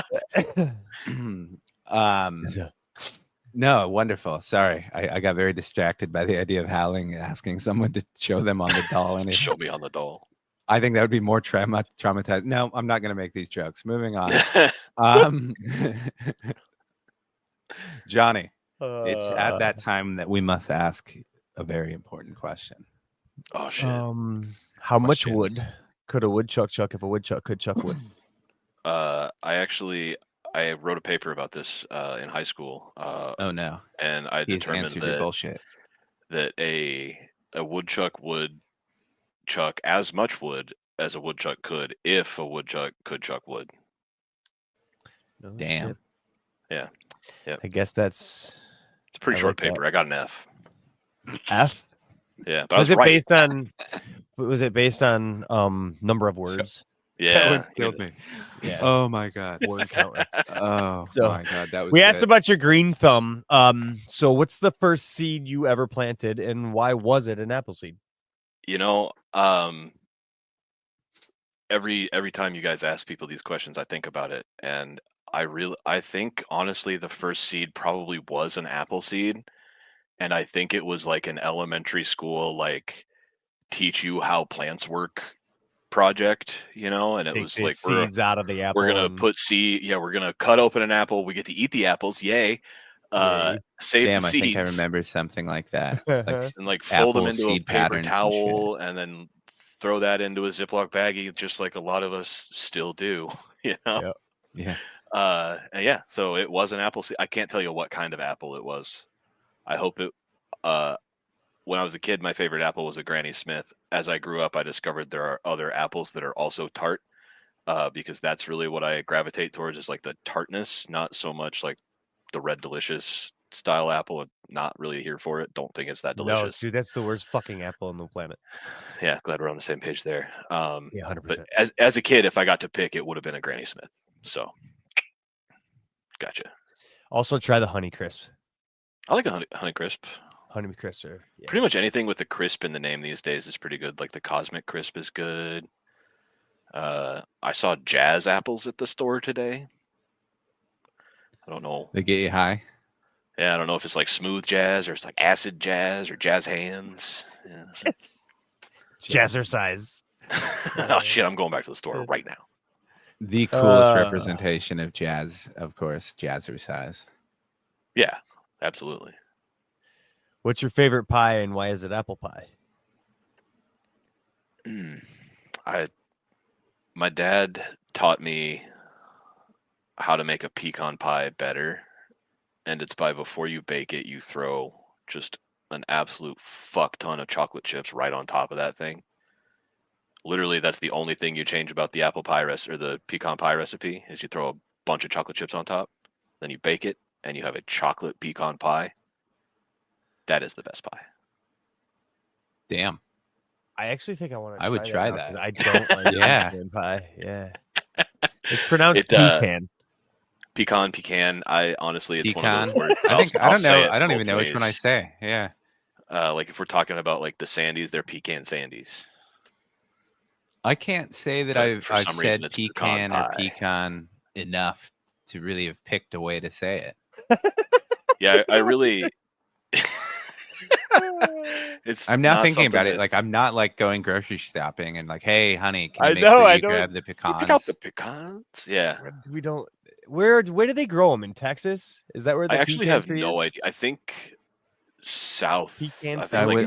No, wonderful. Sorry, I got very distracted by the idea of Howling asking someone to show them on the doll. And Show me on the doll. I think that would be more traumatized. No, I'm not going to make these jokes. Moving on. Johnny, it's at that time that we must ask a very important question. Oh shit. How much Questions. wood could a woodchuck chuck if a woodchuck could chuck wood? I wrote a paper about this in high school. Oh no, and I he's determined answered your bullshit. that a woodchuck would chuck as much wood as a woodchuck could if a woodchuck could chuck wood. No Damn. shit. Yeah. I guess that's It's a pretty I short like that. paper. I got an F. F. Yeah, but I Was was it right. based on number of words? Yeah, That one killed me. Yeah. Oh my god. Word count. Oh So, my god. That was. We asked good. about your green thumb. So what's the first seed you ever planted, and why was it an apple seed? You know, every time you guys ask people these questions, I think about it, and I think honestly the first seed probably was an apple seed, and I think it was like an elementary school like teach you how plants work project, and it Take was the like seeds out of the apple. we're gonna and- put seed. Yeah, we're gonna cut open an apple. We get to eat the apples. Yay! Yay. Save Damn, the I seeds. think I remember something like that. Like And like fold them apple into a seed paper patterns and towel and then throw that into a Ziploc baggie, just like a lot of us still do. Yep. yeah. And yeah, so it was an apple seed. I can't tell you what kind of apple it was. I hope it. When I was a kid, my favorite apple was a Granny Smith. As I grew up, I discovered there are other apples that are also tart, because that's really what I gravitate towards, is like the tartness, not so much like the Red Delicious style apple. Not really here for it. Don't think it's that No, delicious. dude, that's the worst fucking apple on the planet. Yeah, glad we're on the same page there. Yeah, 100%. But as a kid, if I got to pick, it would have been a Granny Smith. So, gotcha. Also, try the Honey Crisp. I like a honey crisp. Honey Crisp are Pretty much anything with the crisp in the name these days is pretty good. Like the Cosmic Crisp is good. I saw Jazz apples at the store today. I don't know. They get you high. Yeah, I don't know if it's like smooth jazz or it's like acid jazz or jazz hands. Yeah. Jazzercise. Oh shit! I'm going back to the store right now. The coolest representation of jazz, of course, jazzercise. Yeah, absolutely. What's your favorite pie and why is it apple pie? My dad taught me how to make a pecan pie better, and it's by before you bake it, you throw just an absolute fuck ton of chocolate chips right on top of that thing. Literally, that's the only thing you change about the apple pie or the pecan pie recipe is you throw a bunch of chocolate chips on top, then you bake it, and you have a chocolate pecan pie. That is the best pie. Damn. I actually think I want to. I would try that. I don't like pecan pie. Yeah, it's pronounced pecan. Pecan. I honestly, it's pecan. one of those words. I don't know. I don't even know which one I say. Yeah. Like if we're talking about like the Sandies, they're pecan Sandies. I can't say that I've said pecan or pecan enough to really have picked a way to say it. Yeah, I really. I'm now thinking about it. Like I'm not like going grocery shopping and like, hey, honey, can you make sure you grab the pecans? Pick out the pecans. Yeah. We don't. Where do they grow them in Texas? Is that where the I actually have no is? idea. I think south. Pecan.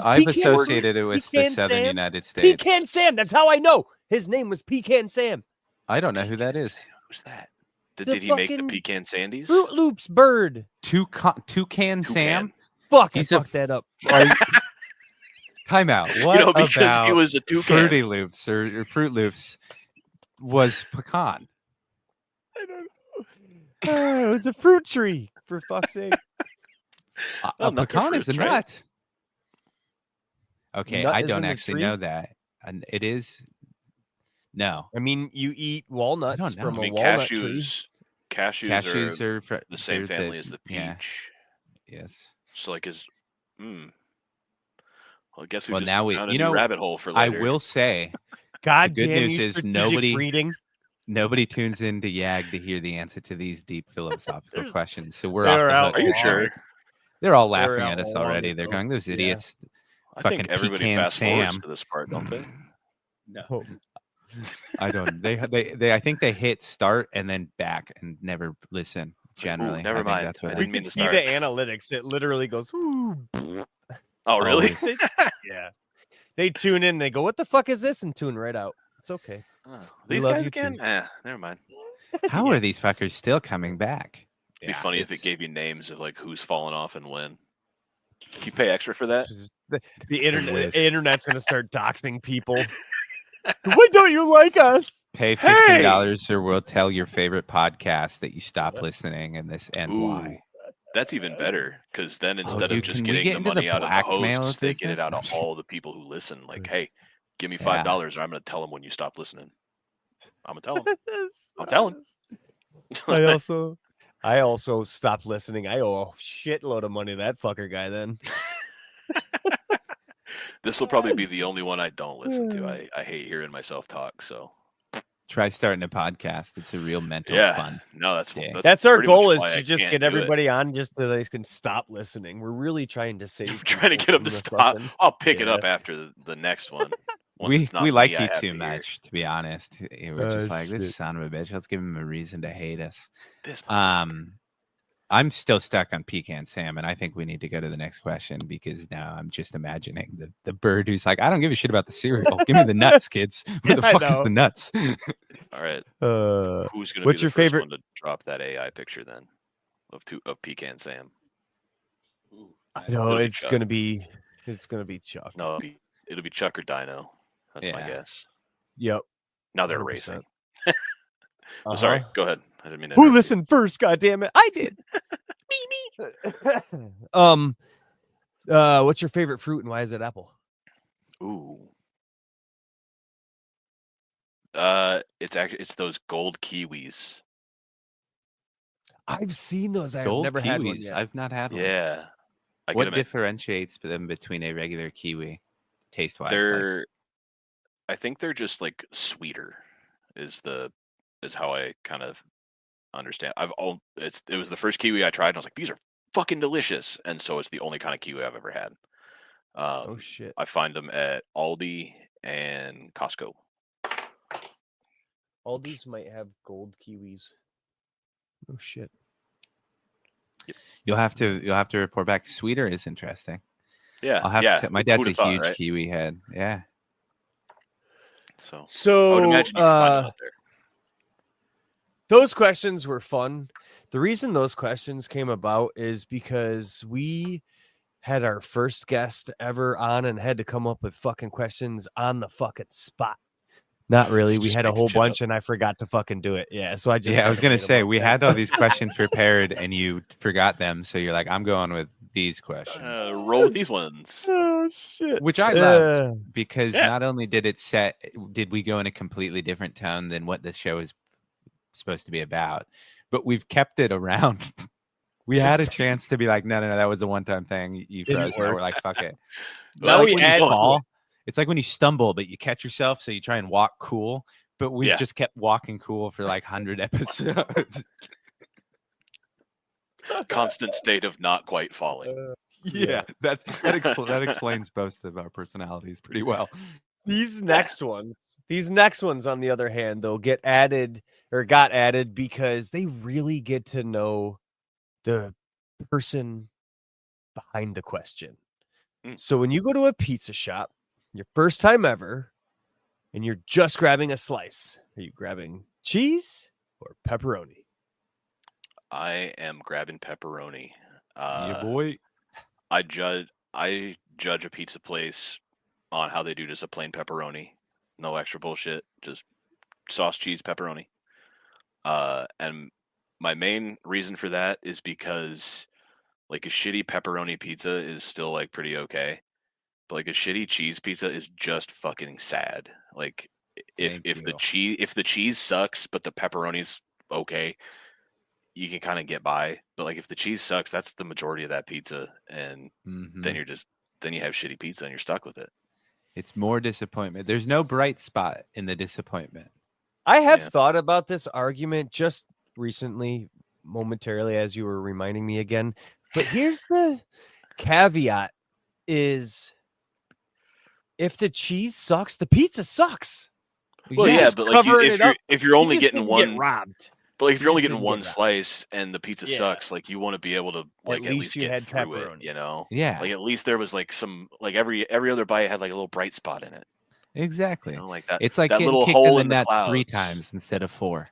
I've associated it with the southern United States. Pecan Sam. That's how I know. His name was Pecan Sam. I don't know who that is. Who's that? Did he make the pecan Sandies? Fruit Loops bird. Toucan Sam. Fuck, I fucked that up. Time out. What because about he was a toucan. Fruity Loops or Fruit Loops was pecan? I don't know. It was a fruit tree, for fuck's sake. A pecan is a nut. Okay, Nut I don't isn't a actually tree? know that. And it is. No. I mean, you eat walnuts I don't know. from I mean, a walnut tree. cashews are the same family as the peach. Yeah. Yes. So like well, I guess we Well, just now found a new rabbit hole for later. I will say, God the good damn news you, is nobody reading. Nobody tunes into YAG to hear the answer to these deep philosophical questions. So we're they're off out. the hook. Are you sure? They're all They're laughing out at us long already. ago. They're going, those idiots. I Fucking think everybody Pecan fast forwards Sam. to this part, don't they? No. I don't. They I think they hit start and then back and never listen. Generally, Ooh, never mind. That's what I We didn't mean can to see start. the analytics. It literally goes, ooh. Oh, really? Yeah. They tune in. They go, what the fuck is this? And tune right out. It's okay. We These love guys you again? too. Never mind. How are these fuckers still coming back? It'd be funny if it gave you names of like who's fallen off and when. Can you pay extra for that? The internet's going to start doxing people. Why don't you like us? Pay $15 or we'll tell your favorite podcast that you stop listening and why. That's even better because then instead dude, of just can we getting get the into the money out of the blackmail hosts, they get it business? out of all the people who listen. Like, hey, give me $5 or I'm going to tell them when you stop listening. I'm going to tell them. I'll tell them. I also stopped listening. I owe a shitload of money to that fucker guy then. This will probably be the only one I don't listen to. I hate hearing myself talk. So try starting a podcast. It's a real mental fun. No, that's our goal is to to just get everybody on just so they can stop listening. We're really trying to save. We're trying to get them to stop. I'll pick it up after the next one. We like you too much, to be honest. We're just like, this son of a bitch. Let's give him a reason to hate us. I'm still stuck on Pecan Sam, and I think we need to go to the next question because now I'm just imagining the bird who's like, I don't give a shit about the cereal. Give me the nuts, kids. Where the fuck is the nuts? All right. Who's going to be your the first favorite one to drop that AI picture then of Pecan Sam? I know It'll be it's Chuck. gonna be Chuck. No, it'll be Chuck or Dino. That's my Yeah. guess. Yep. Now they're 100%. racing. Uh-huh. Sorry, go ahead. I didn't mean to. Who interrupt you. listened first? God damn it! I did. me. What's your favorite fruit and why is it apple? Ooh. It's those gold kiwis. I've seen those. I've Gold never kiwis. had one yet. I've not had one. Yeah. I get What them differentiates them between a regular kiwi, taste wise? I think they're just like sweeter. Is how I kind of understand. It was the first kiwi I tried, and I was like, these are fucking delicious. And so it's the only kind of kiwi I've ever had. Oh shit! I find them at Aldi and Costco. Aldi's might have gold kiwis. Oh shit! You'll have to report back. Sweeter is interesting. Yeah, I'll have to. My dad's a huge kiwi head. Yeah. So I would imagine you can find them up there. Those questions were fun. The reason those questions came about is because we had our first guest ever on and had to come up with fucking questions on the fucking spot. Not really. We had a whole bunch and I forgot to fucking do it. Yeah. So I was going to say, we had all these questions prepared and you forgot them. So you're like, I'm going with these questions. Roll with these ones. Oh, shit. Which I loved because not only did we go in a completely different tone than what this show is supposed to be about, but we've kept it around. We had a chance to be like, no, that was a one-time thing. You froze. Now we're like, fuck it. Now we add fall. It's like when you stumble, but you catch yourself, so you try and walk cool. But we've just kept walking cool for like 100 episodes. Constant state of not quite falling. That explains both of our personalities pretty well. These next ones, on the other hand, though, got added because they really get to know the person behind the question. So when you go to a pizza shop, your first time ever, and you're just grabbing a slice, are you grabbing cheese or pepperoni? I am grabbing pepperoni. Yeah, boy. I judge a pizza place on how they do just a plain pepperoni, no extra bullshit, just sauce, cheese, pepperoni. And my main reason for that is because like a shitty pepperoni pizza is still like pretty okay, but like a shitty cheese pizza is just fucking sad. Like if the cheese sucks but the pepperoni's okay, you can kind of get by. But like if the cheese sucks, that's the majority of that pizza, and then you have shitty pizza and you're stuck with it. It's more disappointment. There's no bright spot in the disappointment. I have thought about this argument just recently, momentarily, as you were reminding me again. But here's the caveat is if the cheese sucks, the pizza sucks. Well, but like if you're only getting one, get robbed. But like if you're only getting one slice and the pizza sucks, like you want to be able to like at least get through pepperoni. It, you know? Yeah. Like at least there was like some like every other bite had like a little bright spot in it. Exactly. You know, like that. It's like that getting little kicked hole in the nuts clouds. 3 times instead of 4.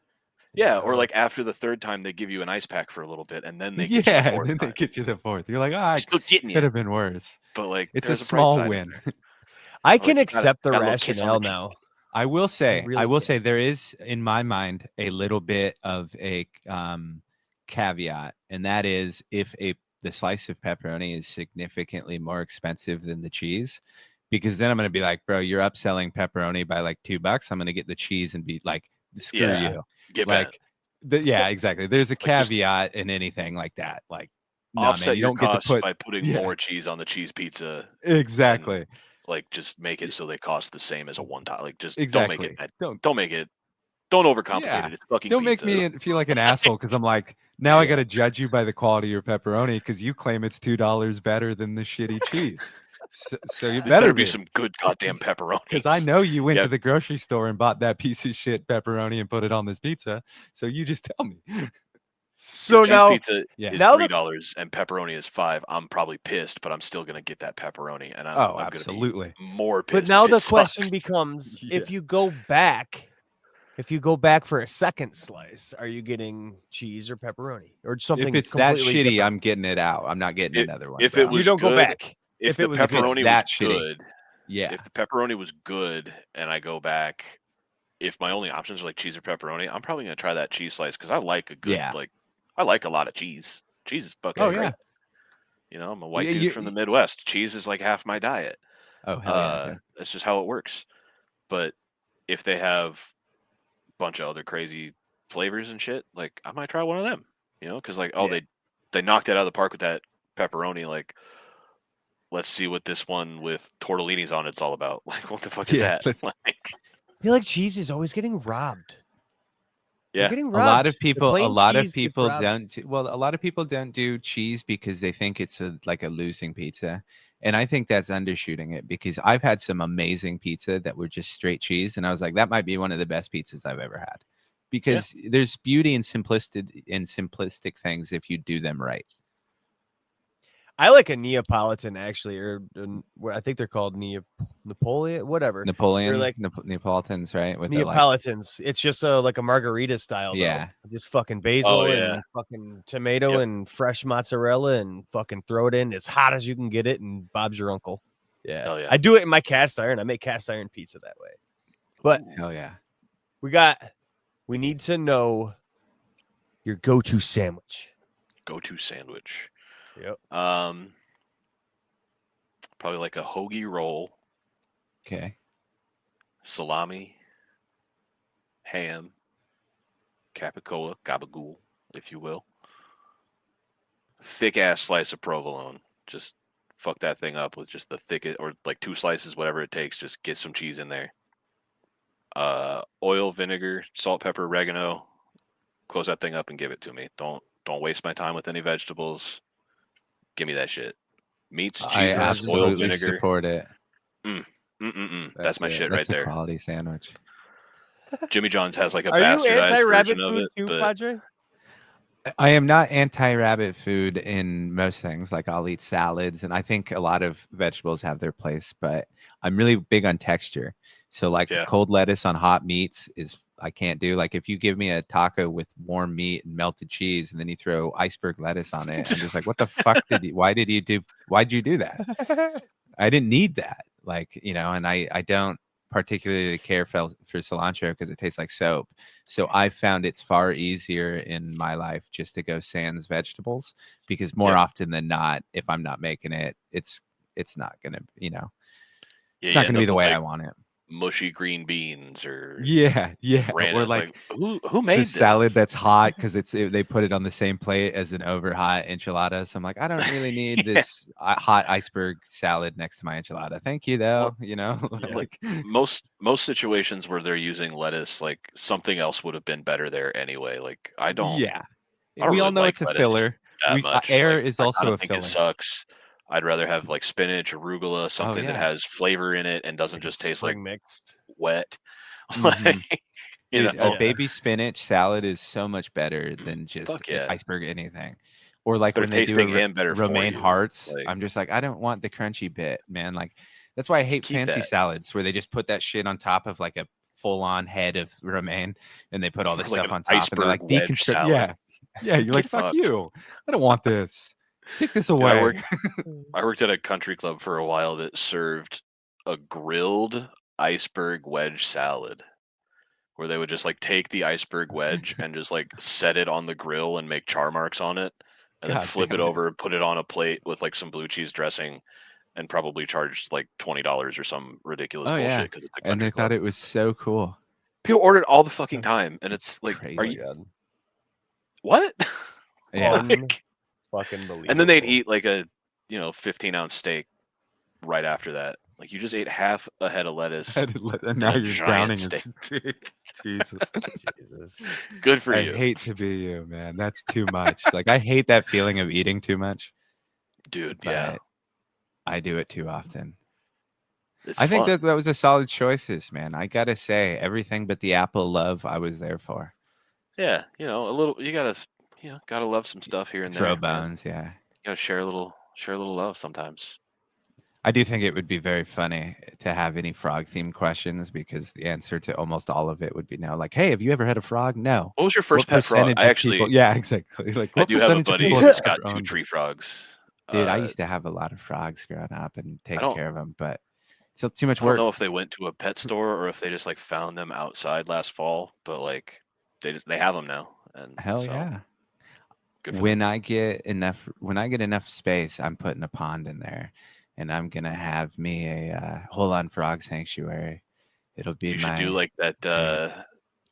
Yeah, or like after the 3rd time they give you an ice pack for a little bit, and then they get you the 4th they get you the 4th. You're like, still getting could have been worse. But like, it's a small win. I can accept the rationale now. I will say, there is in my mind a little bit of a caveat, and that is if the slice of pepperoni is significantly more expensive than the cheese, because then I'm going to be like, bro, you're upselling pepperoni by like $2. I'm going to get the cheese and be like, screw you. Get like, exactly. There's a caveat in anything like that. Like, offset you don't your get to put by putting more cheese on the cheese pizza. Exactly. Like, just make it so they cost the same as a one-time. Like, just don't make it. Don't overcomplicate it. It's fucking Don't pizza. make me feel like an asshole because I'm like, now I got to judge you by the quality of your pepperoni because you claim it's $2 better than the shitty cheese. So you better be some good goddamn pepperoni. Because I know you went to the grocery store and bought that piece of shit pepperoni and put it on this pizza. So you just tell me. So now pizza is $3 and pepperoni is $5. I'm probably pissed, but I'm still gonna get that pepperoni. And I'm absolutely gonna be more pissed. But now the question becomes: if you go back If you go back for a second slice, are you getting cheese or pepperoni or something? If it's that completely shitty, different? I'm getting it out. I'm not getting another one. If bro. it was You don't go good, back. if If the it was good. pepperoni was that shitty. good, yeah, if the pepperoni was good, and I go back, if my only options are like cheese or pepperoni, I'm probably gonna try that cheese slice because I like a good Yeah. I like a lot of cheese. Cheese is fucking Oh, great. yeah. You know, I'm a white Yeah, dude from the Midwest. Cheese is like half my diet. oh hell yeah, dude. That's just how it works. But if they have a bunch of other crazy flavors and shit, like I might try one of them. You know, because like they knocked it out of the park with that pepperoni. Like, let's see what this one with tortellinis on it's all about. Like, what the fuck is Yeah, that? Like, I feel like cheese is always getting robbed. They're yeah, getting a robbed. lot of The people plain cheese gets robbed. a lot of people don't do cheese because they think it's like a losing pizza, and I think that's undershooting it, because I've had some amazing pizza that were just straight cheese, and I was like, that might be one of the best pizzas I've ever had, because there's beauty in simplistic things if you do them right. I like a Neapolitan actually, or I think they're called Napoleon, whatever. Napoleon, They're like Neapolitans, right? With the like, Neapolitans. It's just like a margarita style. Yeah. Though. Just fucking basil Oh, yeah. and fucking tomato and fresh mozzarella and fucking throw it in as hot as you can get it, and Bob's your uncle. Yeah. Hell yeah. I do it in my cast iron. I make cast iron pizza that way. But hell yeah. we need to know your go-to sandwich. Go-to sandwich. Yep. Probably like a hoagie roll, Okay. salami, ham, capicola, gabagool, if you will. Thick ass slice of provolone. Just fuck that thing up with just the thickest, or like 2 slices, whatever it takes. Just get some cheese in there. Oil, vinegar, salt, pepper, oregano. Close that thing up and give it to me. Don't waste my time with any vegetables. Give me that shit. Meats, I cheeses, oil, absolutely vinegar. support it. That's my shit right That's there. a quality sandwich. Jimmy John's has like a Are you bastardized anti-rabbit version of food it, too, but Padre? I am not anti-rabbit food in most things. Like, I'll eat salads, and I think a lot of vegetables have their place, but I'm really big on texture. So like cold lettuce on hot meats I can't do. Like, if you give me a taco with warm meat and melted cheese, and then you throw iceberg lettuce on it, I'm just like, what the fuck why'd you do that? I didn't need that. Like, you know, and I don't particularly care for cilantro because it tastes like soap. So I found it's far easier in my life just to go sans vegetables, because more often than not, if I'm not making it, it's not gonna, you know, it's not gonna be the way I want it. Mushy green beans or or like who made this salad that's hot because they put it on the same plate as an over hot enchilada. So I'm like, I don't really need this hot iceberg salad next to my enchilada. Thank you though. You know, like most situations where they're using lettuce, like something else would have been better there anyway. Like I don't. Yeah, I don't we really all know like it's a lettuce filler. that much. Air like, is also I don't a think filler. It sucks. I'd rather have like spinach, arugula, something that has flavor in it and doesn't Like just taste like mixed wet. Mm-hmm. Like, a baby spinach salad is so much better than just iceberg anything. Or like when they do romaine hearts, like, I'm just like, I don't want the crunchy bit, man. Like, that's why I hate fancy salads where they just put that shit on top of like a full-on head of romaine, and they put all this stuff on top, and they're like, deconstruct. Yeah, you're like, fuck you. I don't want this. Take this away. Dude, I worked at a country club for a while that served a grilled iceberg wedge salad, where they would just like take the iceberg wedge and just like set it on the grill and make char marks on it, and then flip it over and put it on a plate with like some blue cheese dressing, and probably charge like $20 or some ridiculous bullshit because it's a country and they club. thought it was so cool. People ordered all the fucking time, and it's like, crazy. are you what? Yeah, fucking believable. And then they'd eat like a 15-ounce steak right after that. Like, you just ate half a head of lettuce, and now you're downing steak. Jesus. Good for you. I hate to be you, man. That's too much. Like, I hate that feeling of eating too much, dude. But I do it too often. It's I think fun. that was a solid choices, man. I gotta say, everything but the apple love, I was there for. Yeah, a little. You gotta love some stuff here and Throw there. bones, man. You gotta share a little love sometimes. I do think it would be very funny to have any frog themed questions because the answer to almost all of it would be no. Like, hey, have you ever had a frog? No. What was your first What pet frog? percentage of people? Yeah, exactly. Like, I what do have a percentage of buddy people who's have got ever 2 owned- tree frogs. Dude, I used to have a lot of frogs growing up and taking care of them, but it's too much I don't work. know if they went to a pet store or if they just like found them outside last fall, but like they have them now. And Hell so, yeah. good for When them. I get enough space, I'm putting a pond in there, and I'm gonna have me a whole-on frog sanctuary. It'll be You should my do like that.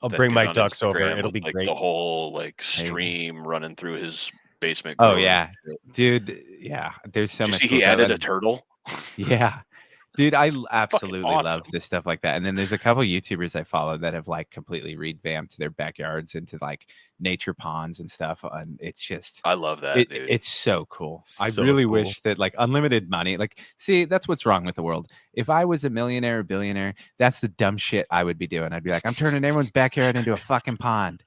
I'll that bring dude my on ducks over. Instagram It'll with, be like great. the whole like There you go. stream running through his basement. Oh grower. yeah, dude. Yeah, there's so Did you much. see cool he stuff. added a turtle? Yeah, dude, I absolutely love awesome. this stuff like that. And then there's a couple YouTubers I follow that have like completely revamped their backyards into like nature ponds and stuff. And it's just, I love that, dude. it's so cool. I So really cool. wish that like unlimited money, like, see, that's what's wrong with the world. If I was a millionaire or billionaire, that's the dumb shit I would be doing. I'd be like, I'm turning everyone's backyard into a fucking pond.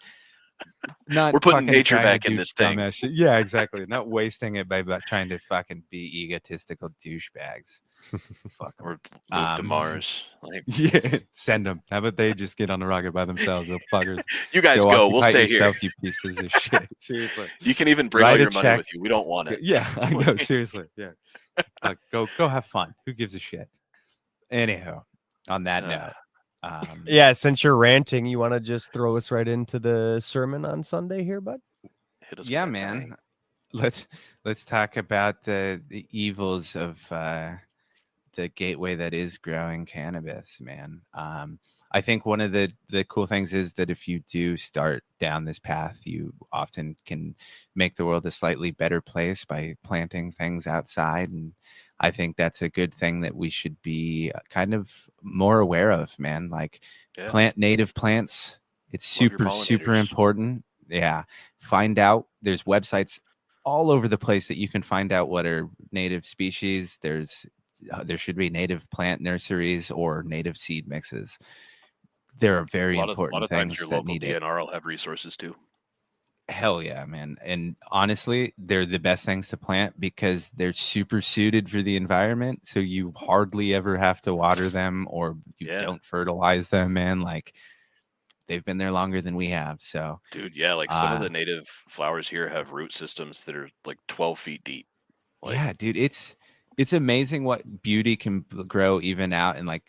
Not We're putting fucking nature trying to back in do this thing. dumbass shit. Yeah, exactly. Not wasting it by trying to fucking be egotistical douchebags. Fuck 'em. Or move to Um, Mars. Like, Yeah, send them. How about they just get on the rocket by themselves, little fuckers? you guys go. We'll occupy stay yourself, here. you pieces of shit. Seriously. You can even bring all Write a your money check. with you. We don't want it. Yeah, I know. Seriously. Yeah. Like, go have fun. Who gives a shit? Anyhow, on that note. Yeah, since you're ranting, you want to just throw us right into the sermon on Sunday here, bud? Hit us with Yeah, that man. bang. Let's talk about the evils of the gateway that is growing cannabis, man. I think one of the cool things is that if you do start down this path, you often can make the world a slightly better place by planting things outside. And I think that's a good thing that we should be kind of more aware of, man. Like Yeah. plant native plants. It's Love your super pollinators. important. Yeah. Find out. There's websites all over the place that you can find out what are native species. There should be native plant nurseries or native seed mixes. There are very A lot important of times things your that local need it. DNR will have resources too. Hell yeah, man. And honestly, they're the best things to plant because they're super suited for the environment. So you hardly ever have to water them or you Yeah. don't fertilize them, man. Like they've been there longer than we have. So Dude, yeah, like some of the native flowers here have root systems that are like 12 feet deep. Like, yeah, dude, it's amazing what beauty can grow even out in like,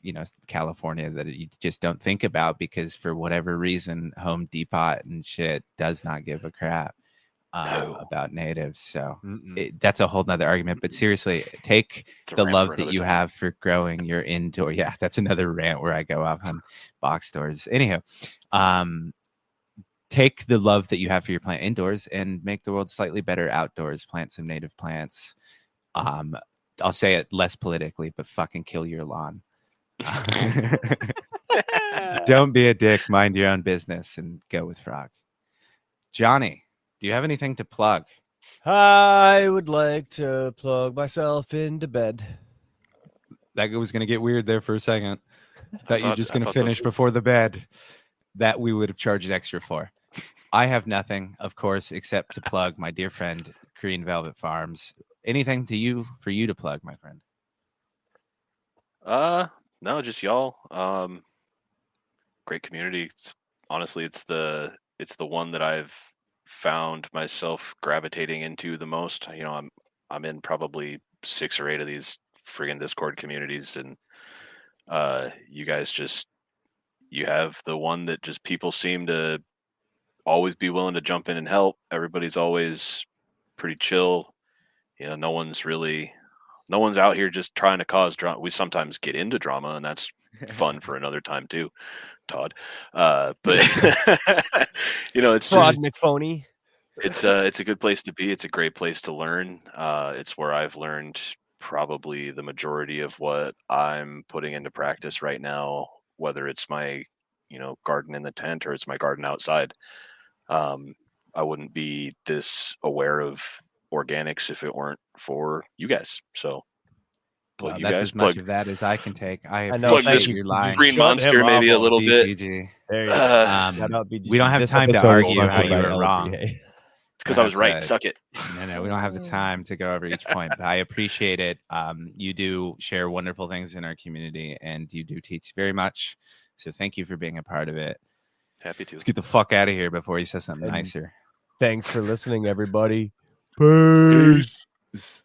California that you just don't think about because for whatever reason, Home Depot and shit does not give a crap No. about natives. So that's a whole nother argument. But seriously, take It's a the rant love for that another you time. have for growing your indoor. Yeah, that's another rant where I go off on box stores. Anyhow, take the love that you have for your plant indoors and make the world slightly better outdoors. Plant some native plants. I'll say it less politically, but fucking kill your lawn. Don't be a dick. Mind your own business and go with frog. Johnny, do you have anything to plug? I would like to plug myself into bed. That was going to get weird there for a second. Thought you were just going to thought so finish too. before the bed. That we would have charged extra for. I have nothing, of course, except to plug my dear friend, Green Velvet Farms. Anything for you to plug, my friend? No, just y'all. Great community. Honestly, it's the one that I've found myself gravitating into the most. I'm in probably 6 or 8 of these friggin' Discord communities, and you guys you have the one that just people seem to always be willing to jump in and help. Everybody's always pretty chill. No one's out here just trying to cause drama. We sometimes get into drama, and that's fun for another time too, Todd. But it's Todd just McPhony. it's a good place to be. It's a great place to learn. It's where I've learned probably the majority of what I'm putting into practice right now, whether it's my garden in the tent or it's my garden outside. I wouldn't be this aware of organics if it weren't for you guys. So Well, you that's guys as much of that as I can take. I know, appreciate thank your lying. Green Shut Monster him maybe a up, little bit. BGG. There you go. Uh, Shout out BGG. We don't have This time to episode is argue sponsored how you by were wrong. LPA. It's because I was right. Suck it. No, we don't have the time to go over each point, but I appreciate it. You do share wonderful things in our community, and you do teach very much. So thank you for being a part of it. Happy to. Let's get the fuck out of here before he says something And nicer. Thanks for listening, everybody. Peace.